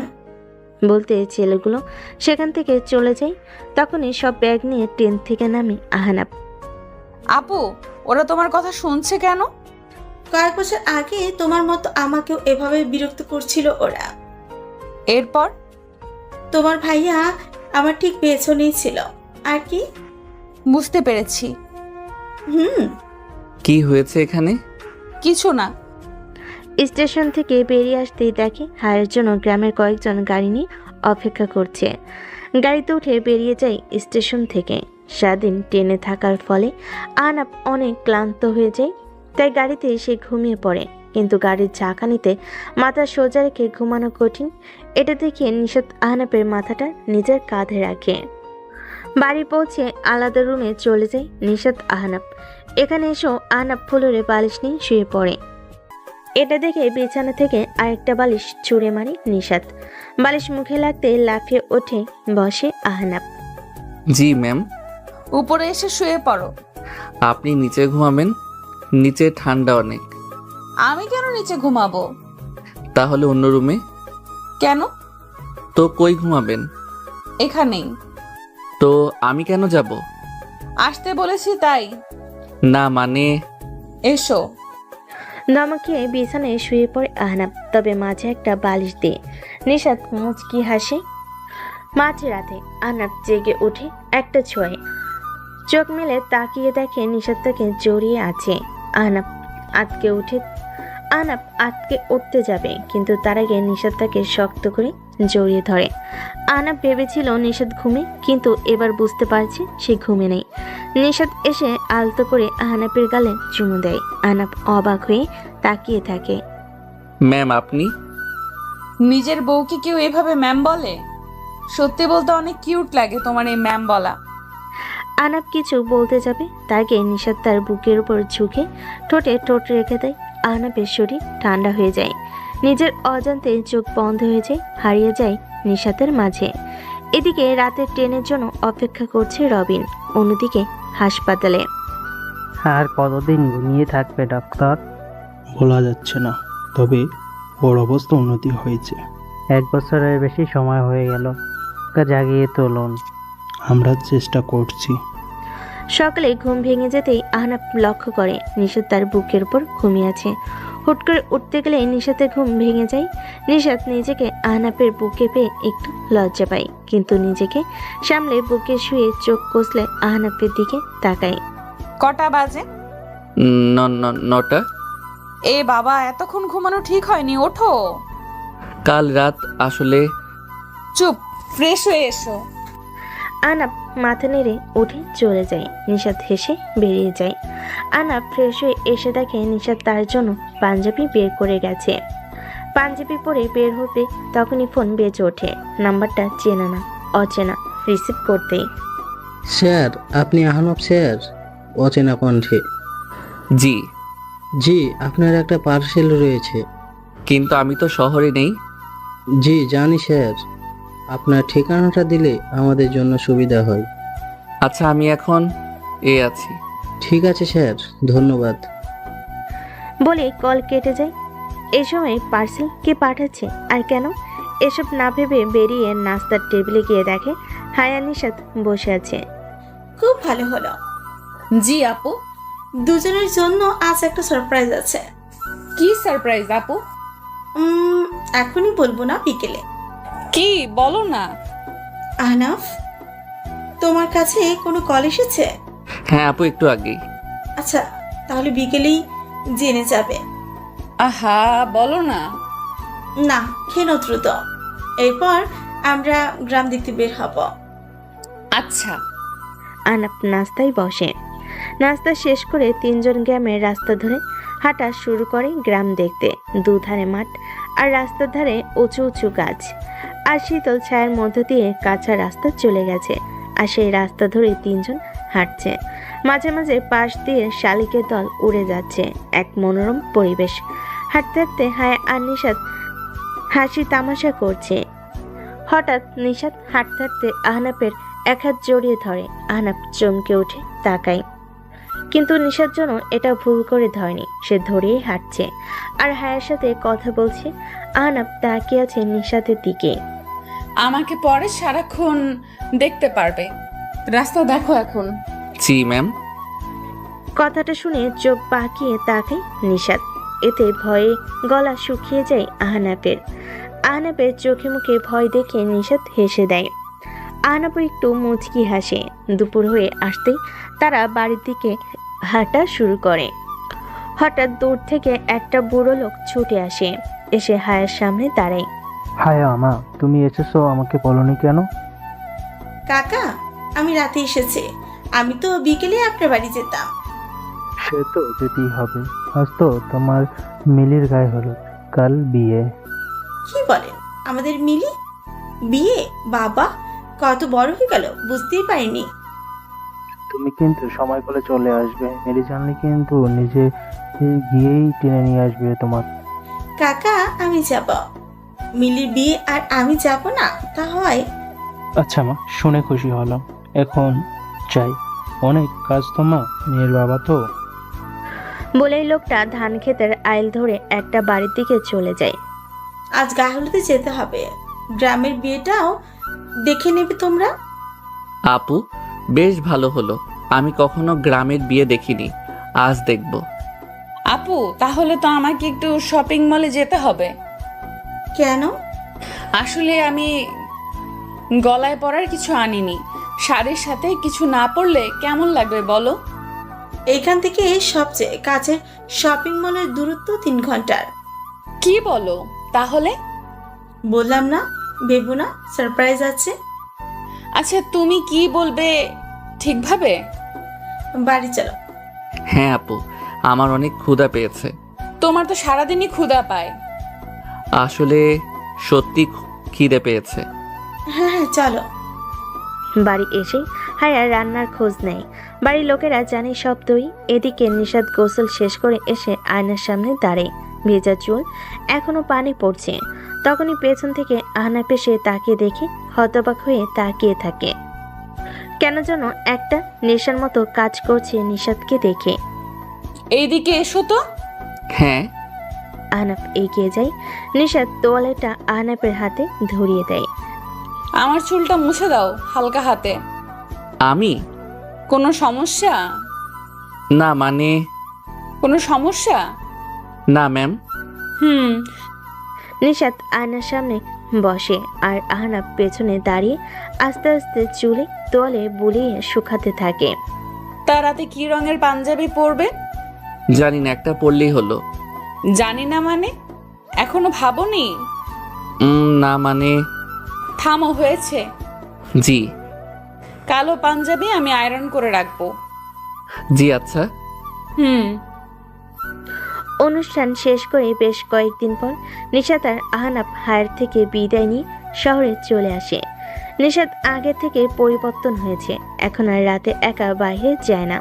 B: বলতে ছেলেগুলো সেখান থেকে চলে যায়। তখনই সব ব্যাগ নিয়ে ট্রেন থেকে নামে আহনাব।
C: আপু ওরা তোমার কথা শুনছে কেন?
F: কয়েক বছর আগে তোমার মতো আমাকেও এভাবে বিরক্ত করছিল ওরা।
C: এরপর?
F: তোমার ভাইয়া আমার ঠিক পেছনেই ছিল। আর কি?
C: বুঝতে পেরেছি।
A: কি হয়েছে এখানে?
C: কিছু না।
B: স্টেশন থেকে বেরিয়ে আসতেই দেখে হায়ের জন্য গ্রামের কয়েকজন গাড়ি নিয়ে অপেক্ষা করছে। গাড়িতে উঠে বেরিয়ে যায় স্টেশন থেকে। সারাদিন ট্রেনে থাকার ফলে আহনাব অনেক ক্লান্ত হয়ে যায়, তাই গাড়িতে সে ঘুমিয়ে পড়ে। কিন্তু গাড়ির ঝাঁকানিতে মাথা সোজা রেখে ঘুমানো কঠিন, এটা দেখে নিশাত আহনাবের মাথাটা নিজের কাঁধে রাখে। বাড়ি পৌঁছে আলাদা রুমে চলে যায় নিশাত আহনাব। এখানে এসেও আহনাব ফ্লোরে বালিশ নিয়ে শুয়ে পড়ে। এটা দেখে বিছানা থেকে আরেকটা বালিশ ছুঁড়ে মারে নিশাত। বালিশ মুখে লাগতে লাফিয়ে ওঠে বসে আহনাব।
A: জি ম্যাম।
C: উপরে এসে শুয়ে পড়ো।
A: আপনি নিচে ঘুমাবেন? নিচে ঠান্ডা অনেক।
C: আমি কেন নিচে ঘুমাবো?
A: তাহলে অন্য রুমে।
C: কেন?
A: তো কই ঘুমাবেন?
C: এখানেই।
A: তো আমি কেন যাব?
C: আসতে বলেছি তাই।
A: না মানে।
C: এসো।
B: ধমকিয়ে বিছানায় শুয়ে পড়ে আহনাব, তবে মাঝে একটা বালিশ দিয়ে। নিশাত মুচকি হাসে। মাঝরাতে আহনাব জেগে উঠে একটা ছোঁয়ে। চোখ মেলে তাকিয়ে দেখে নিশাত তাকে জড়িয়ে আছে। আহনাব আটকে উঠতে যাবে, কিন্তু তার আগে নিশাত তাকে শক্ত করে জড়িয়ে ধরে। আহনাব ভেবেছিল নিশাত ঘুমে, কিন্তু এবার বুঝতে পারছে সে ঘুমে নেই। নিশাত এসে আলতো করে আহনাবের গালে চুমু দেয়। আহনাব অবাক হয়ে তাকিয়ে থাকে।
A: ম্যাম আপনি?
C: নিজের বউকে কেউ এভাবে ম্যাম বলে? সত্যি বলতে অনেক কিউট লাগে তোমার এই ম্যাম বলা।
B: আহনাব কিছু বলতে যাবে, তার আগে নিশাত তার বুকের উপর ঝুঁকে ঠোঁটে ঠোঁট রেখে দেয়। আহনাবের শরীর ঠান্ডা হয়ে যায়, নিজের অজান্তে চোখ বন্ধ হয়ে যায়, হারিয়ে যায় নিশাতের মাঝে। এদিকে রাতের ট্রেনের জন্য অপেক্ষা করছে রবিন, অন্যদিকে হাসপাতালে।
E: আর কতদিন ঘুমিয়ে থাকবে ডাক্তার?
D: বলা যাচ্ছে না, তবে ওর অবস্থা উন্নতি হয়েছে।
E: 1 বছরের বেশি সময় হয়ে গেল, ওকে জাগিয়ে তুলুন।
D: আমরা চেষ্টা করছি।
B: সকালে ঘুম ভেঙে যেতেই আহনাব লক্ষ্য করে নিশাত তার বুকের উপর ঘুমিয়ে আছে। হুট করে উঠতে গেলে নিশাতের ঘুম ভেঙে যায়। নিশাত নিজেকে আহনাবের বুকে পেয়ে একটু লজ্জা পায়, কিন্তু নিজেকে সামলে বুকে শুয়ে চোখ কষলে আহনাবের দিকে তাকায়।
C: কটা বাজে?
A: 9টা।
C: এ বাবা, এতক্ষণ ঘুমানো ঠিক হয়নি, ওঠো।
A: কাল রাত আসলে।
C: চুপ, ফ্রেশ হয়ে এসো।
B: আহনাব মাথা নেড়ে উঠে চলে যায়। নিশাত হেসে বেরিয়ে যায়। আহনাব ফ্রেশ হয়ে এসে দেখে নিশাত তার জন্য পাঞ্জাবি বের করে গেছে। পাঞ্জাবি পরে বের হতে তখনই ফোন বেজে ওঠে। নাম্বারটা চেনা না, অচেনা। রিসিভ করতেই।
D: স্যার, আপনি আহনাব স্যার? অচেনা কণ্ঠে।
A: জি।
D: জি, আপনার একটা পার্সেল রয়েছে।
A: কিন্তু আমি তো শহরে নেই।
D: জি জানি স্যার, আপনার ঠিকানাটা দিলে আমাদের জন্য সুবিধা হয়।
A: আচ্ছা আমি এখন আছি।
D: ঠিক আছে স্যার, ধন্যবাদ।
B: বলে কল কেটে যায়। এই সময় পার্সেল কে পাঠাচ্ছে আর কেন, এসব না ভেবে বেরিয়ে নাস্তার টেবিলে গিয়ে দেখে হায়া নিশাত বসে আছে।
F: খুব ভালো হলো।
C: জি আপু।
F: দুজনের জন্য আজ একটা সারপ্রাইজ আছে।
C: কি সারপ্রাইজ আপু?
F: এখনই বলবো না, বিকেলে।
C: কি বলো না।
F: আহনাফ, তোমার কাছে কোনো কল এসেছে?
A: হ্যাঁ আপু, একটু আগেই।
F: আচ্ছা, তাহলে বিকেলেই জেনে যাবে।
C: আহা, বলো না।
F: না, খেনো দ্রুত। এরপর আমরা গ্রাম দেখতে বের হব।
C: আচ্ছা।
B: আহনাব নাস্তায় বসে। নাস্তা শেষ করে তিনজন গ্রামের রাস্তা ধরে হাঁটা শুরু করে গ্রাম দেখতে। দুধারে মাঠ আর রাস্তার ধারে উঁচু উঁচু গাছ, আর শীতল ছায়ার মধ্য দিয়ে কাঁচা রাস্তা চলে গেছে। আর সেই রাস্তা ধরে তিনজন হাঁটছে। মাঝে মাঝে পাশ দিয়ে শালিকের দল উড়ে যাচ্ছে। এক মনোরম পরিবেশ। হাঁটতে হাঁটতে হায়া আর নিশাত হাসি তামাশা করছে। হঠাৎ নিশাত হাঁটতে হাঁটতে আহনাবের এক হাত জড়িয়ে ধরে। আহনাব চমকে উঠে তাকায়, কিন্তু নিশার জন্য এটা ভুল করে ধরেনি। সে ধরেই হাঁটছে আর হায়ার সাথে কথা বলছে। আহনাব তাকিয়ে আছে নিশাতের দিকে।
C: আমাকে পরে সারাক্ষণ দেখতে পারবে, রাস্তা দেখো এখন।
A: জি ম্যাম।
B: কথাটা শুনে চোখ পাকিয়ে তাকায় নিশাত। এতে ভয়ে গলা শুকিয়ে যায় আহনাবের। আহনাবের চোখে মুখে ভয় দেখে নিশাত হেসে দেয়। আহনাব একটু মুচকি হাসে। দুপুর হয়ে আসতেই তারা বাড়ির দিকে হাঁটা শুরু করে। হঠাৎ দূর থেকে একটা বুড়ো লোক ছুটে আসে, এসে হায়ার সামনে দাঁড়ায়।
E: হায়া মা, তুমি এসেছো, আমাকে বলনি কেন?
F: কাকা, আমি রাতে এসেছি। আমি তো বিকেলে আপনার বাড়ি যেতাম।
E: সে তো যেতেই হবে, আজ তো তোমার মিলির গায়ে হলুদ, কাল বিয়ে।
F: কি বলেন? আমাদের মিলি বিয়ে? বাবা, কত বড় হয়ে গেল, বুঝতেই পারিনি।
E: তুমি কিন্তু সময় করে চলে আসবে, মিলি জানলে কিন্তু নিজে গিয়েই টেনে নিয়ে আসবে তোমার।
F: কাকা, আমি যাব। মিলির বিয়ে আর আমি যাব না, তা হয়?
E: আচ্ছা মা, শুনে খুশি হলাম। এখন চাই, অনেক কাজ তো মা, মেয়ের বাবা তো।
B: বলেই লোকটা ধান ক্ষেতের আইল ধরে একটা বাড়ির দিকে চলে যায়।
F: আজ গায়ে হলুদে যেতে হবে। গ্রামের বিয়েটাও দেখে নেবে তোমরা।
A: আপু, বেশ ভালো হলো। আমি কখনো গ্রামের বিয়ে দেখিনি, আজ দেখব।
C: আপু, তাহলে তো আমাকে একটু শপিং মলে যেতে হবে।
F: কেন?
C: আসলে আমি গলায় পরার কিছু আনিনি। শাড়ির সাথে কিছু না পরলে কেমন লাগবে বলো?
F: এইখান থেকে সবচেয়ে কাছের শপিং মলের দূরত্ব 3 ঘন্টার।
C: কি বলো? তাহলে
F: বললাম না, ভেবো না, সারপ্রাইজ আছে।
C: আচ্ছা, তুমি কি বলবে ঠিকভাবে?
F: বাড়ি চলো।
A: হ্যাঁ আপু, আমার অনেক ক্ষুধা পেয়েছে।
C: তোমার তো সারাদিনই ক্ষুধা পায়।
A: আসলে সত্যি খিদে পেয়েছে।
F: হ্যাঁ হ্যাঁ, চলো।
B: বাড়ি এসে হায়া রান্নার খোঁজ নেয়। বাড়ির লোকেরা জানে সবই। এদিকে নিশাদ গোসল শেষ করে এসে আয়নার সামনে দাঁড়ায়। ভেজা চুল, এখনো পানি পড়ছে। তখনই পেছন থেকে আহনাফ এসে তাকে দেখে হতবাক হয়ে তাকিয়ে থাকে। কেন যেন একটা নেশার মতো কাজ করছে নিশাদকে দেখে।
C: এইদিকে এসো তো।
A: হ্যাঁ।
B: আহনাফ এগিয়ে যায়। নিশাদ তোয়ালেটা আহনাফের হাতে ধরিয়ে দেয়।
C: আমার চুলটা মুছে দাও হালকা হাতে।
A: আমি?
C: কোনো সমস্যা?
A: না মানে।
C: কোনো সমস্যা?
A: না ম্যাম।
B: নিশাদ আয়নার সামনে বসে আর আহনাফ পেছনে দাঁড়িয়ে আস্তে আস্তে চুলে তোয়ালে বুলিয়ে শুকাতে থাকে।
C: তা রাতে কি রঙের পাঞ্জাবি পরবে?
A: জানি না, একটা পড়লেই হলো।
C: জানি না মানে? এখনো ভাবোনি?
A: না মানে।
C: থামো, হয়েছে।
A: জি।
C: কালো পাঞ্জাবি আমি আয়রন করে রাখবো।
A: জি আচ্ছা।
B: অনুষ্ঠান শেষ করে বেশ কয়েকদিন পর নিশাত আর আহনাফ হায়ার থেকে বিদায় নিয়ে শহরে চলে আসে। নিশাত আগে থেকে পরিবর্তন হয়েছে, এখন আর রাতে একা বাইরে যায় না।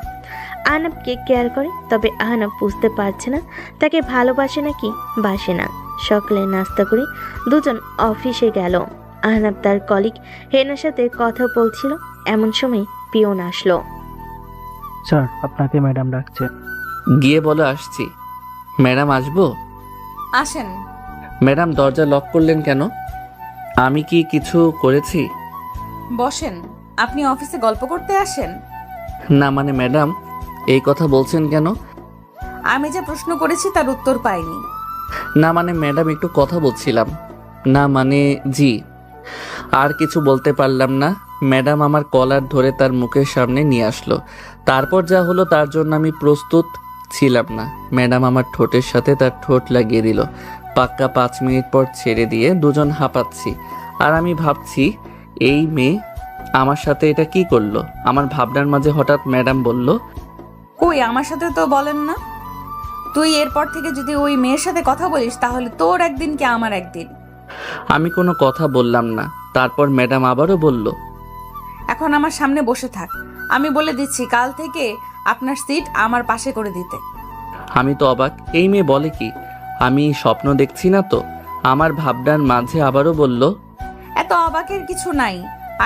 B: আহনাফকে কেয়ার করে, তবে আহনাফ বুঝতে পারছে না তাকে ভালোবাসে নাকি বাসে না। সকালে নাস্তা করে দুজন অফিসে গেল। আহনাফ তার কলিগ হেনার সাথে কথা বলছিল, এমন সময় পিয়ন আসলো।
E: স্যার, আপনাকে ম্যাডাম ডাকছে।
A: গিয়ে বলো আসছি। ম্যাডাম আসবো?
C: আসেন।
A: ম্যাডাম দরজা লক করলেন কেন? আমি কি কিছু করেছি?
C: বসেন। আপনি অফিসে গল্প করতে আসেন?
A: না মানে ম্যাডাম, এই কথা বলছেন কেন?
C: আমি যে প্রশ্ন করেছি তার উত্তর পাইনি।
A: না মানে ম্যাডাম, একটু কথা বলছিলাম। না মানে জি। আর কিছু বলতে পারলাম না। ম্যাডাম আমার কলার ধরে তার মুখের সামনে নিয়ে আসলো। তারপর যা হলো তার জন্য আমি প্রস্তুত ছিলাম না। ম্যাডাম আমার ঠোঁটের সাথে তার ঠোঁট লাগিয়ে দিল। পাক্কা 5 মিনিট পর ছেড়ে দিয়ে দুজন হাঁপাচ্ছি। আর আমি ভাবছি এই মেয়ে আমার সাথে এটা কি করলো। আমার ভাবনার মাঝে হঠাৎ ম্যাডাম বলল,
C: কই, আমার সাথে তো বলেন না। তুই এরপর থেকে যদি ওই মেয়ের সাথে কথা বলিস তাহলে তোর একদিন কি আমার একদিন।
A: আমি কোনো কথা বললাম না। তারপর ম্যাডাম আবারও বলল,
C: এখন আমার সামনে বসে থাক। আমি বলে দিচ্ছি কাল থেকে আপনার সিট আমার পাশে করে দিতে।
A: আমি তো অবাক, এই মেয়ে বলে কি? আমি স্বপ্ন দেখছি না তো? আমার ভাবনার মাঝে আবারও বলল,
C: এত অবাকের কিছু নাই।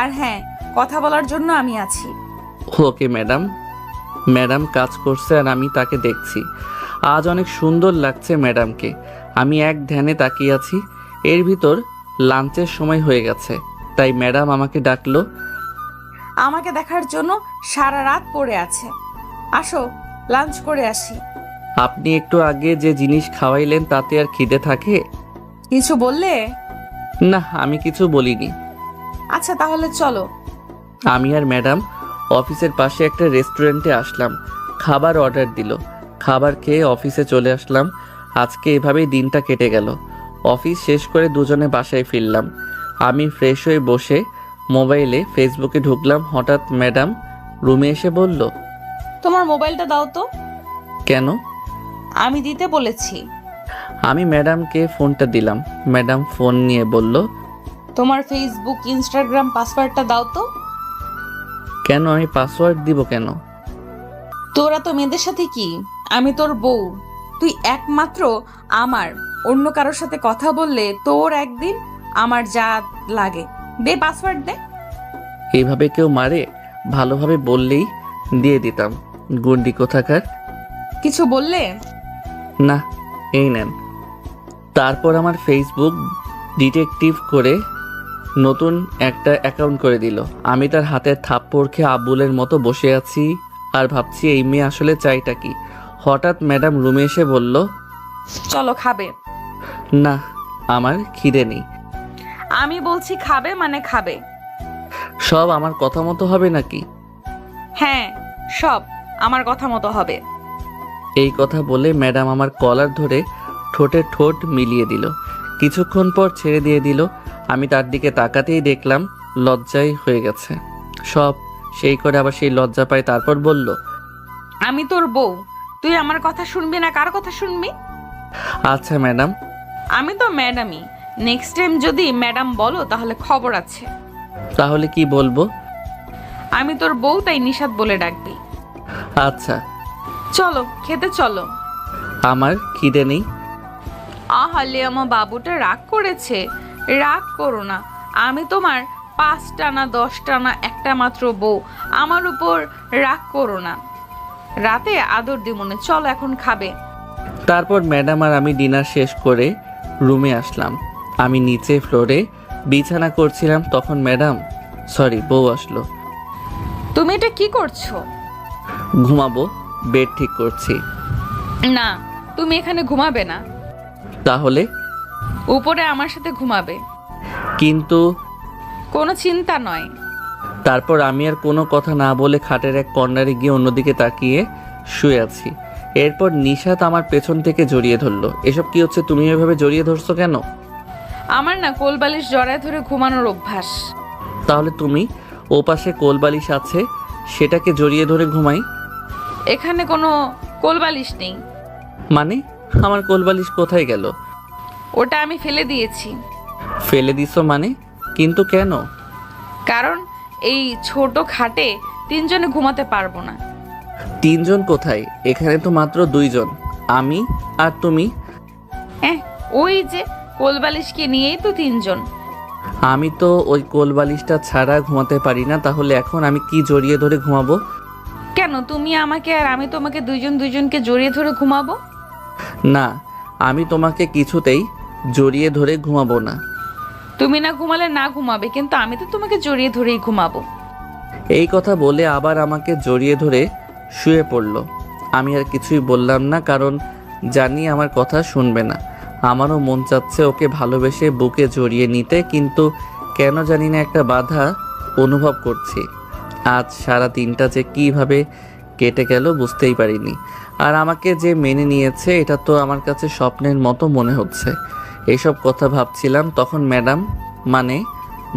C: আর হ্যাঁ, কথা বলার জন্য আমি আছি।
A: Okay madam. ম্যাডাম কাজ করছে আর আমি তাকে দেখছি। আজ অনেক সুন্দর লাগছে ম্যাডামকে। আমি এক ধ্যানে তাকিয়ে আছি। এর ভিতর লাঞ্চের সময় হয়ে গেছে, তাই ম্যাডাম আমাকে ডাকলো।
C: আমাকে দেখার জন্য সারা রাত পড়ে আছে। আসো, লাঞ্চ করে আসি।
A: আপনি একটু আগে যে জিনিস খাওয়াইলেন তাতে আর খিদে থাকে?
C: কিছু বললে?
A: না, আমি কিছু বলিনি।
C: আচ্ছা তাহলে চলো।
A: আমি আর ম্যাডাম অফিসের পাশে একটা রেস্টুরেন্টে আসলাম। খাবার অর্ডার দিল। খাবার খেয়ে অফিসে চলে আসলাম। আজকে এভাবেই দিনটা কেটে গেল। অফিস শেষ করে দুজনে বাসায় ফিরলাম। আমি ফ্রেশ হয়ে বসে মোবাইলে ফেসবুকে ঢুকলাম, হঠাৎ ম্যাডাম রুমে এসে বলল,
C: তোমার মোবাইলটা দাও তো।
A: কেন?
C: আমি দিতে বলেছি।
A: আমি ম্যাডামকে ফোনটা দিলাম। ম্যাডাম ফোন নিয়ে বলল,
C: তোমার ফেসবুক ইনস্টাগ্রাম পাসওয়ার্ডটা দাও তো।
A: কেন? আমি পাসওয়ার্ড দিব কেন?
C: তোরা তো মেয়েদের সাথে কি, আমি তোর বউ, তুই একমাত্র আমার। অন্য কারোর সাথে কথা বললে তোর একদিন, আমার যা লাগে। দে পাসওয়ার্ড দে।
A: এইভাবে কেউ মারে? ভালোভাবে বললেই দিয়ে দিতাম। গুন্ডি কোথাকার।
C: কিছু বললে?
A: না, এই নেন। তারপর আমার ফেসবুক ডিটেকটিভ করে নতুন একটা অ্যাকাউন্ট করে দিল। আমি তার হাতের থাপ্পড় খেয়ে আবুলের মতো বসে আছি আর ভাবছি এই মেয়ে আসলে চাইটা কি। হঠাৎ ম্যাডাম রুমে এসে বলল,
C: চলো খাবে।
A: না, আমার খিদে নেই।
C: আমি বলছি খাবে মানে খাবে।
A: সব আমার কথা মতো হবে নাকি?
C: হ্যাঁ, সব আমার কথা মতো হবে।
A: এই কথা বলে ম্যাডাম আমার কলার ধরে ঠোঁটে ঠোঁট মিলিয়ে দিল। কিছুক্ষণ পর ছেড়ে দিয়ে দিল। আমি তার দিকে তাকাতেই দেখলাম লজ্জাই হয়ে গেছে সব। সেই করে আবার সেই লজ্জা পায়। তারপর বলল,
C: আমি তোর বউ, তুই আমার কথা শুনবি না কার কথা শুনবি?
A: আচ্ছা ম্যাডাম।
C: আমি তো ম্যাডামই। নেক্সট টাইম যদি ম্যাডাম বলো তাহলে খবর আছে।
A: তাহলে কি বলবো?
C: আমি তোর বউ, তাই নিশাত বলে ডাকবি।
A: আচ্ছা।
C: চলো খেতে চলো।
A: আমার খিদে নেই।
C: আহালে, আমার বাবুটা রাগ করেছে। রাগ করো না, আমি তোমার 5টা না 10টা না একটা মাত্র বউ। আমার উপর রাগ করো না। রাতে আদর দিমনে। চলো এখন খাবে।
A: তারপর ম্যাডাম আর আমি ডিনার শেষ করে রুমে আসলাম। আমি নিচে ফ্লোরে বিছানা করছিলাম, তখন বউ আসলো।
C: তুমি এটা কি করছো?
A: ঘুমাবো, বেড ঠিক করছি।
C: না, তুমি এখানে ঘুমাবে না।
A: তাহলে?
C: উপরে আমার সাথে ঘুমাবে।
A: কিন্তু
C: কোনো চিন্তা নয়।
A: তারপর আমি আর কোনো কথা না বলে খাটের এক কর্নারে গিয়ে অন্যদিকে তাকিয়ে শুয়ে আছি। এরপর নিশাত আমার পেছন থেকে জড়িয়ে ধরলো। এসব কি হচ্ছে? তুমি এভাবে জড়িয়ে ধরছো কেন?
C: আমার না কোলবালিশ জড়ায় ধরে ঘুমানোর অভ্যাস।
A: তাহলে তুমি ও পাশে কোলবালিশ আছে, সেটাকে জড়িয়ে ধরে ঘুমাই।
C: এখানে কোনো কোলবালিশ নেই।
A: মানে? আমার কোলবালিশ কোথায় গেল?
C: ওটা আমি ফেলে দিয়েছি।
A: ফেলে দিছো মানে? কিন্তু কেন?
C: কারণ এই ছোট খাটে 3 জনে ঘুমাতে পারবো না।
A: 3 জন কোথায়? এখানে তো মাত্র 2 জন, আমি আর তুমি।
C: ওই যে কোলবালিশকে নিয়েই তো 3 জন।
A: আমি তো ওই কোলবালিশটা ছাড়া ঘুমাতে পারি না। তাহলে এখন আমি কি জড়িয়ে ধরে ঘুমাবো?
C: কেন, তুমি আমাকে আর আমি তোমাকে দুইজনকে জড়িয়ে ধরে ঘুমাবো?
A: না, আমি তোমাকে কিছুতেই জড়িয়ে ধরে ঘুমাবো না।
C: তুমি না ঘুমালে না ঘুমাবে, কিন্তু আমি তো তোমাকে জড়িয়ে ধরেই ঘুমাবো।
A: এই কথা বলে আবার আমাকে জড়িয়ে ধরে শুয়ে পড়ল। আমি আর কিছুই বললাম না, কারণ জানি আমার কথা শুনবে না। আমারও মন চাচ্ছে ওকে ভালোবেসে বুকে জড়িয়ে নিতে, কিন্তু কেন জানি না একটা বাধা অনুভব করছি। আজ সারা দিনটা যে কীভাবে কেটে গেল বুঝতেই পারিনি। আর আমাকে যে মেনে নিয়েছে এটা তো আমার কাছে স্বপ্নের মতো মনে হচ্ছে। এইসব কথা ভাবছিলাম, তখন ম্যাডাম মানে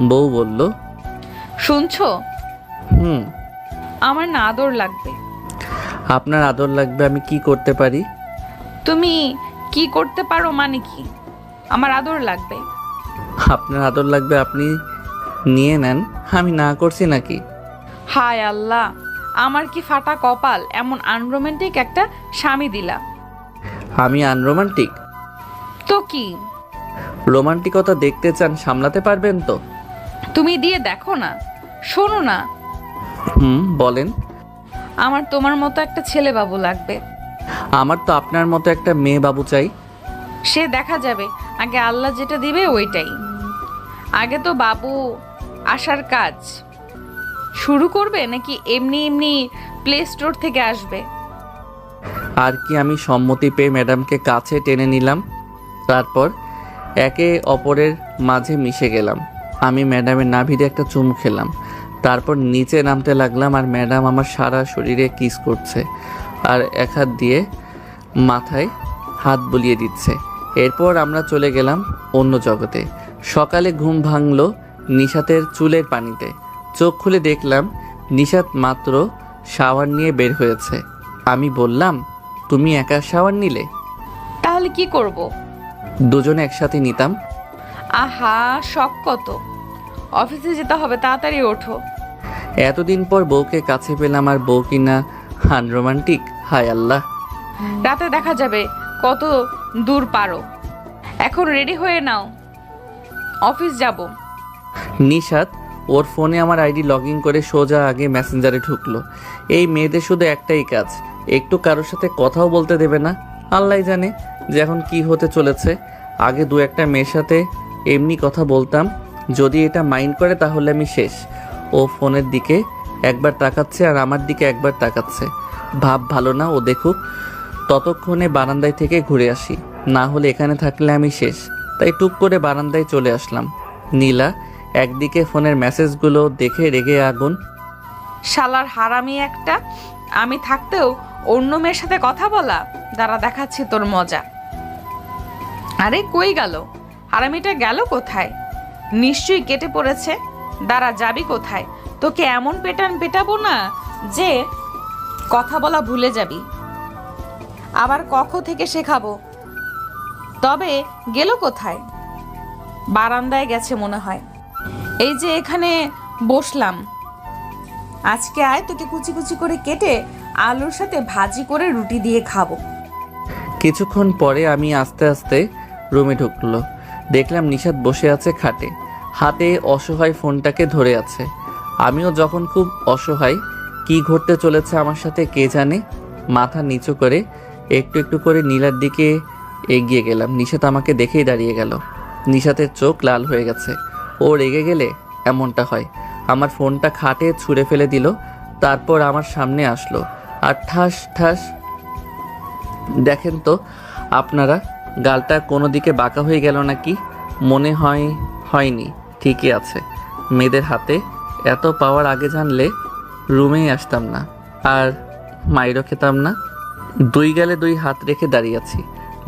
A: বউ বলল,
C: শুনছো?
A: হুম।
C: আমার না আদর লাগবে।
A: আপনার আদর লাগবে? আমি কি করতে পারি?
C: তুমি কি করতে পারো মানে কি? আমার আদর লাগবে।
A: আপনার আদর লাগবে, আপনি নিয়ে নেন। আমি না করছি নাকি?
C: হায় আল্লাহ, আমার কি ফাটা কপাল, এমন আনরোমান্টিক একটা স্বামী দিলা।
A: আমি আনরোমান্টিক?
C: তো কি?
A: রোমান্টিকতা দেখতে চান, সামলাতে পারবেন তো?
C: তুমি দিয়ে দেখো না। শোনো না,
A: বলেন।
C: আমার তোমার মতো একটা ছেলে বাবু লাগবে।
A: আমার তো আপনার মতো একটা মেয়ে বাবু চাই।
C: সে দেখা যাবে, আগে আল্লাহ যেটা দিবে ওইটাই। আগে তো বাবু আসার কাজ শুরু করবে, নাকি এমনি এমনি প্লে স্টোর থেকে আসবে?
A: আর কি, আমি সম্মতি পেয়ে ম্যাডামকে কাছে টেনে নিলাম। তারপর একে অপরের মাঝে মিশে গেলাম। আমি ম্যাডামের নাভিতে একটা চুমু খেলাম। তারপর নিচে নামতে লাগলাম, আর ম্যাডাম আমার সারা শরীরে কিস করছে আর এক হাত দিয়ে মাথায় হাত বুলিয়ে দিচ্ছে। এরপর আমরা চলে গেলাম অন্য জগতে। সকালে ঘুম ভাঙলো নিশাতের চুলের পানিতে। চোখ খুলে দেখলাম নিশাত মাত্র শাওয়ার নিয়ে বের হয়েছে। আমি বললাম, তুমি একা শাওয়ার নিলে?
C: তাহলে কি করব?
A: দুজনে একসাথে নিতাম।
C: আহা, শখ কত! অফিসে যেতে হবে, তাড়াতাড়ি ওঠো।
A: এতদিন পর বউকে কাছে পেলাম, আর বউ কিনা আনরোমান্টিক। হায় আল্লাহ।
C: রাতে দেখা যাবে কত দূর পারো। এখন রেডি হয়ে নাও, অফিস যাব।
A: নিশাত ওর ফোনে আমার আইডি লগ ইন করে সোজা আগে মেসেঞ্জারে ঢুকলো। এই মেয়েদের শুধু একটাই কাজ, একটু কারোর সাথে কথাও বলতে দেবে না। আল্লাহ জানে যে এখন কি হতে চলেছে। আগে দু একটা মেয়ের সাথে এমনি কথা বলতাম, যদি এটা মাইন্ড করে তাহলে আমি শেষ। ও ফোনের দিকে একবার তাকাচ্ছে আর আমার দিকে একবার তাকাচ্ছে। ভাব ভালো না, ও দেখুক। ততক্ষণে বারান্দায় থেকে ঘুরে আসি, না হলে এখানে থাকলে আমি শেষ। তাই টুক করে বারান্দায় চলে আসলাম। নীলা একদিকে ফোনের মেসেজগুলো দেখে রেগে আগুন।
C: শালার হারামি একটা, আমি থাকতেও অন্য মেয়ের সাথে কথা বলা। দাঁড়া, দেখাচ্ছি তোর মজা। আরে কই গেল হারামিটা? গেল কোথায়? নিশ্চয়ই কেটে পড়েছে। দাঁড়া, যাবি কোথায়? তোকে এমন পেটাবো না যে কথা বলা ভুলে যাবি। আবার কখ থেকে শেখাবো। তবে গেল কোথায়? বারান্দায় গেছে মনে হয়। এই যে এখানে বসলাম, আজকে আয়, তোকে কুচি কুচি করে কেটে আলুর সাথে ভাজি করে রুটি দিয়ে খাবো।
A: কিছুক্ষণ পরে আমি আস্তে আস্তে রুমে ঢুকলো। দেখলাম নিশাত বসে আছে খাটে, হাতে অসহায় ফোনটাকে ধরে আছে। আমিও যখন খুব অসহায়, কি ঘটতে চলেছে আমার সাথে কে জানে। মাথা নিচু করে একটু একটু করে নীলার দিকে এগিয়ে গেলাম। নিশাত আমাকে দেখেই দাঁড়িয়ে গেল। নিশাতের চোখ লাল হয়ে গেছে। ও রেগে গেলে এমনটা হয়। আমার ফোনটা খাটে ছুঁড়ে ফেলে দিল, তারপর আমার সামনে আসলো আর ঠাস ঠাস। দেখেন তো আপনারা, গালটা কোনো দিকে বাঁকা হয়ে গেল নাকি? মনে হয় হয়নি, ঠিকই আছে। মেয়েদের হাতে এত পাওয়ার আগে জানলে রুমেই আসতাম না, আর মাইরও খেতাম না। দুই গালে দুই হাত রেখে দাঁড়িয়ে আছি,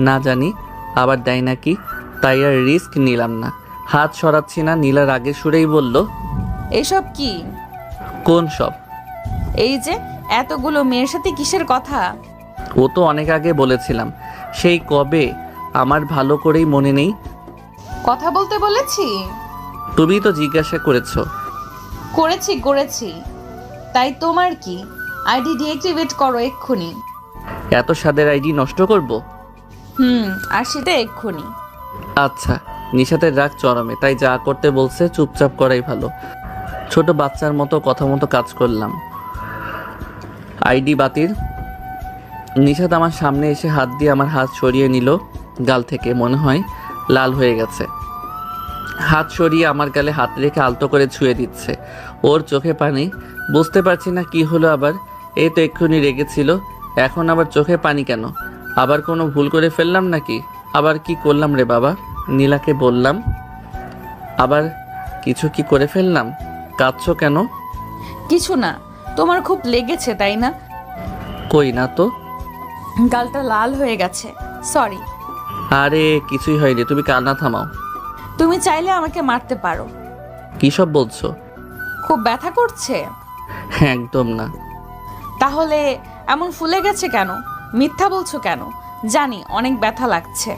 A: না জানি আবার দেয় নাকি, তাই আর রিস্ক নিলাম না। হাত সরাচ্ছি না। নীলার আগে সুরেই বলল,
C: এসব কি?
A: কোন সব?
C: এই যে এতগুলো মেয়ের সাথে কিসের কথা?
A: ও তো অনেক আগে বলেছিলাম, সেই কবে, আমার ভালো করেই মনে নেই।
C: কথা বলতে বলেছি?
A: তুমি তো জিজ্ঞাসা করেছো।
C: করেছি। তাই তোমার কি? আইডি ডিঅ্যাক্টিভেট করো এক্ষুনি।
A: এত স্বাদের আইডি নষ্ট করব?
C: আর সেটা এক্ষুনি।
A: আচ্ছা। নিশাতের রাগ চরমে, তাই যা করতে বলছে চুপচাপ করাই ভালো। ছোট বাচ্চার মতো কথা মতো কাজ করলাম। আইডি বাতিল। নিশাত আমার সামনে এসে হাত দিয়ে আমার হাত সরিয়ে নিল গাল থেকে। মনে হয় লাল হয়ে গেছে। হাত সরিয়ে আমার গালে হাত রেখে আলতো করে ছুঁয়ে দিচ্ছে। ওর চোখে পানি। বুঝতে পারছি না কি হলো আবার। এই তো এক্ষুনি রেগেছিল, এখন আবার চোখে পানি কেন? আবার কোনো ভুল করে ফেললাম নাকি? আবার কি করলাম রে বাবা? নীলাকে বললাম, আবার কিছু কি করে ফেললাম? কাঁদছো কেন?
C: কিছু না, তোমার খুব লেগেছে তাই না?
A: কই না তো।
C: গালটা লাল হয়ে গেছে, সরি।
A: আরে কিছুই হয়নি, তুমি কান্না থামাও।
C: তুমি চাইলে আমাকে মারতে পারো।
A: কি সব বলছো?
C: খুব ব্যথা করছে?
A: একদম না।
C: তাহলে এমন ফুলে গেছে কেন? মিথ্যা বলছো কেন? জানি অনেক ব্যথা লাগছে,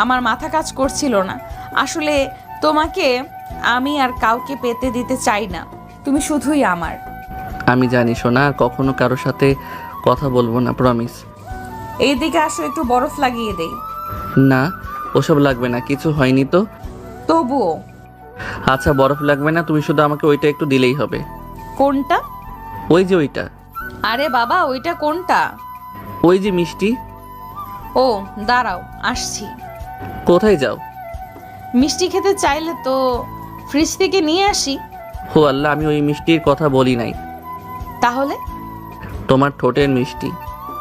C: আমার মাথা কাজ করছিল না। আসলে তোমাকে আমি আর কাউকে পেতে দিতে চাই না, তুমি শুধুই আমার।
A: আমি জানি সোনা, আর কখনো কারোর সাথে কথা বলবো না, প্রমিস।
C: এইদিকে আসো, একটু বরফ লাগিয়ে দেই।
A: না, ওসব লাগবে না, কিছু হয়নি তো।
C: তবুও।
A: আচ্ছা বরফ লাগবে না, তুমি শুধু আমাকে ওইটা একটু দিলেই হবে।
C: কোনটা?
A: ওই যে ওইটা।
C: আরে বাবা, ওইটা কোনটা?
A: ওই যে মিষ্টি।
C: ও দাঁড়াও, আসছি।
A: কোথায় যাও?
C: মিষ্টি খেতে চাইলে তো ফ্রিজ থেকে নিয়ে আসি।
A: হো আল্লাহ, আমি ওই মিষ্টির কথা বলি নাই।
C: তাহলে?
A: তোমার ঠোঁটের মিষ্টি।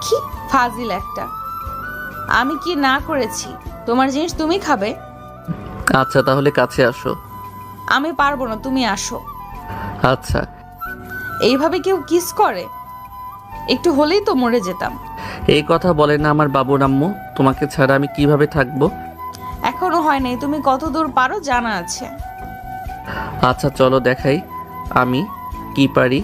C: কি ফাজিল একটা! আমি কি না করেছি? তোমার জিনিস তুমি খাবে।
A: আচ্ছা তাহলে কাছে আসো।
C: আমি পারবো না, তুমি আসো।
A: আচ্ছা।
C: এইভাবে কেউ কিস করে? একটু হলেই তো মরে যেতাম।
A: এই কথা বলে না আমার বাবুর আম্মু, তোমাকে ছাড়া আমি কিভাবে থাকবো।
C: এখনো হয় নাই, তুমি কত দূর পারো জানা আছে।
A: আচ্ছা চলো দেখাই আমি কি পারি।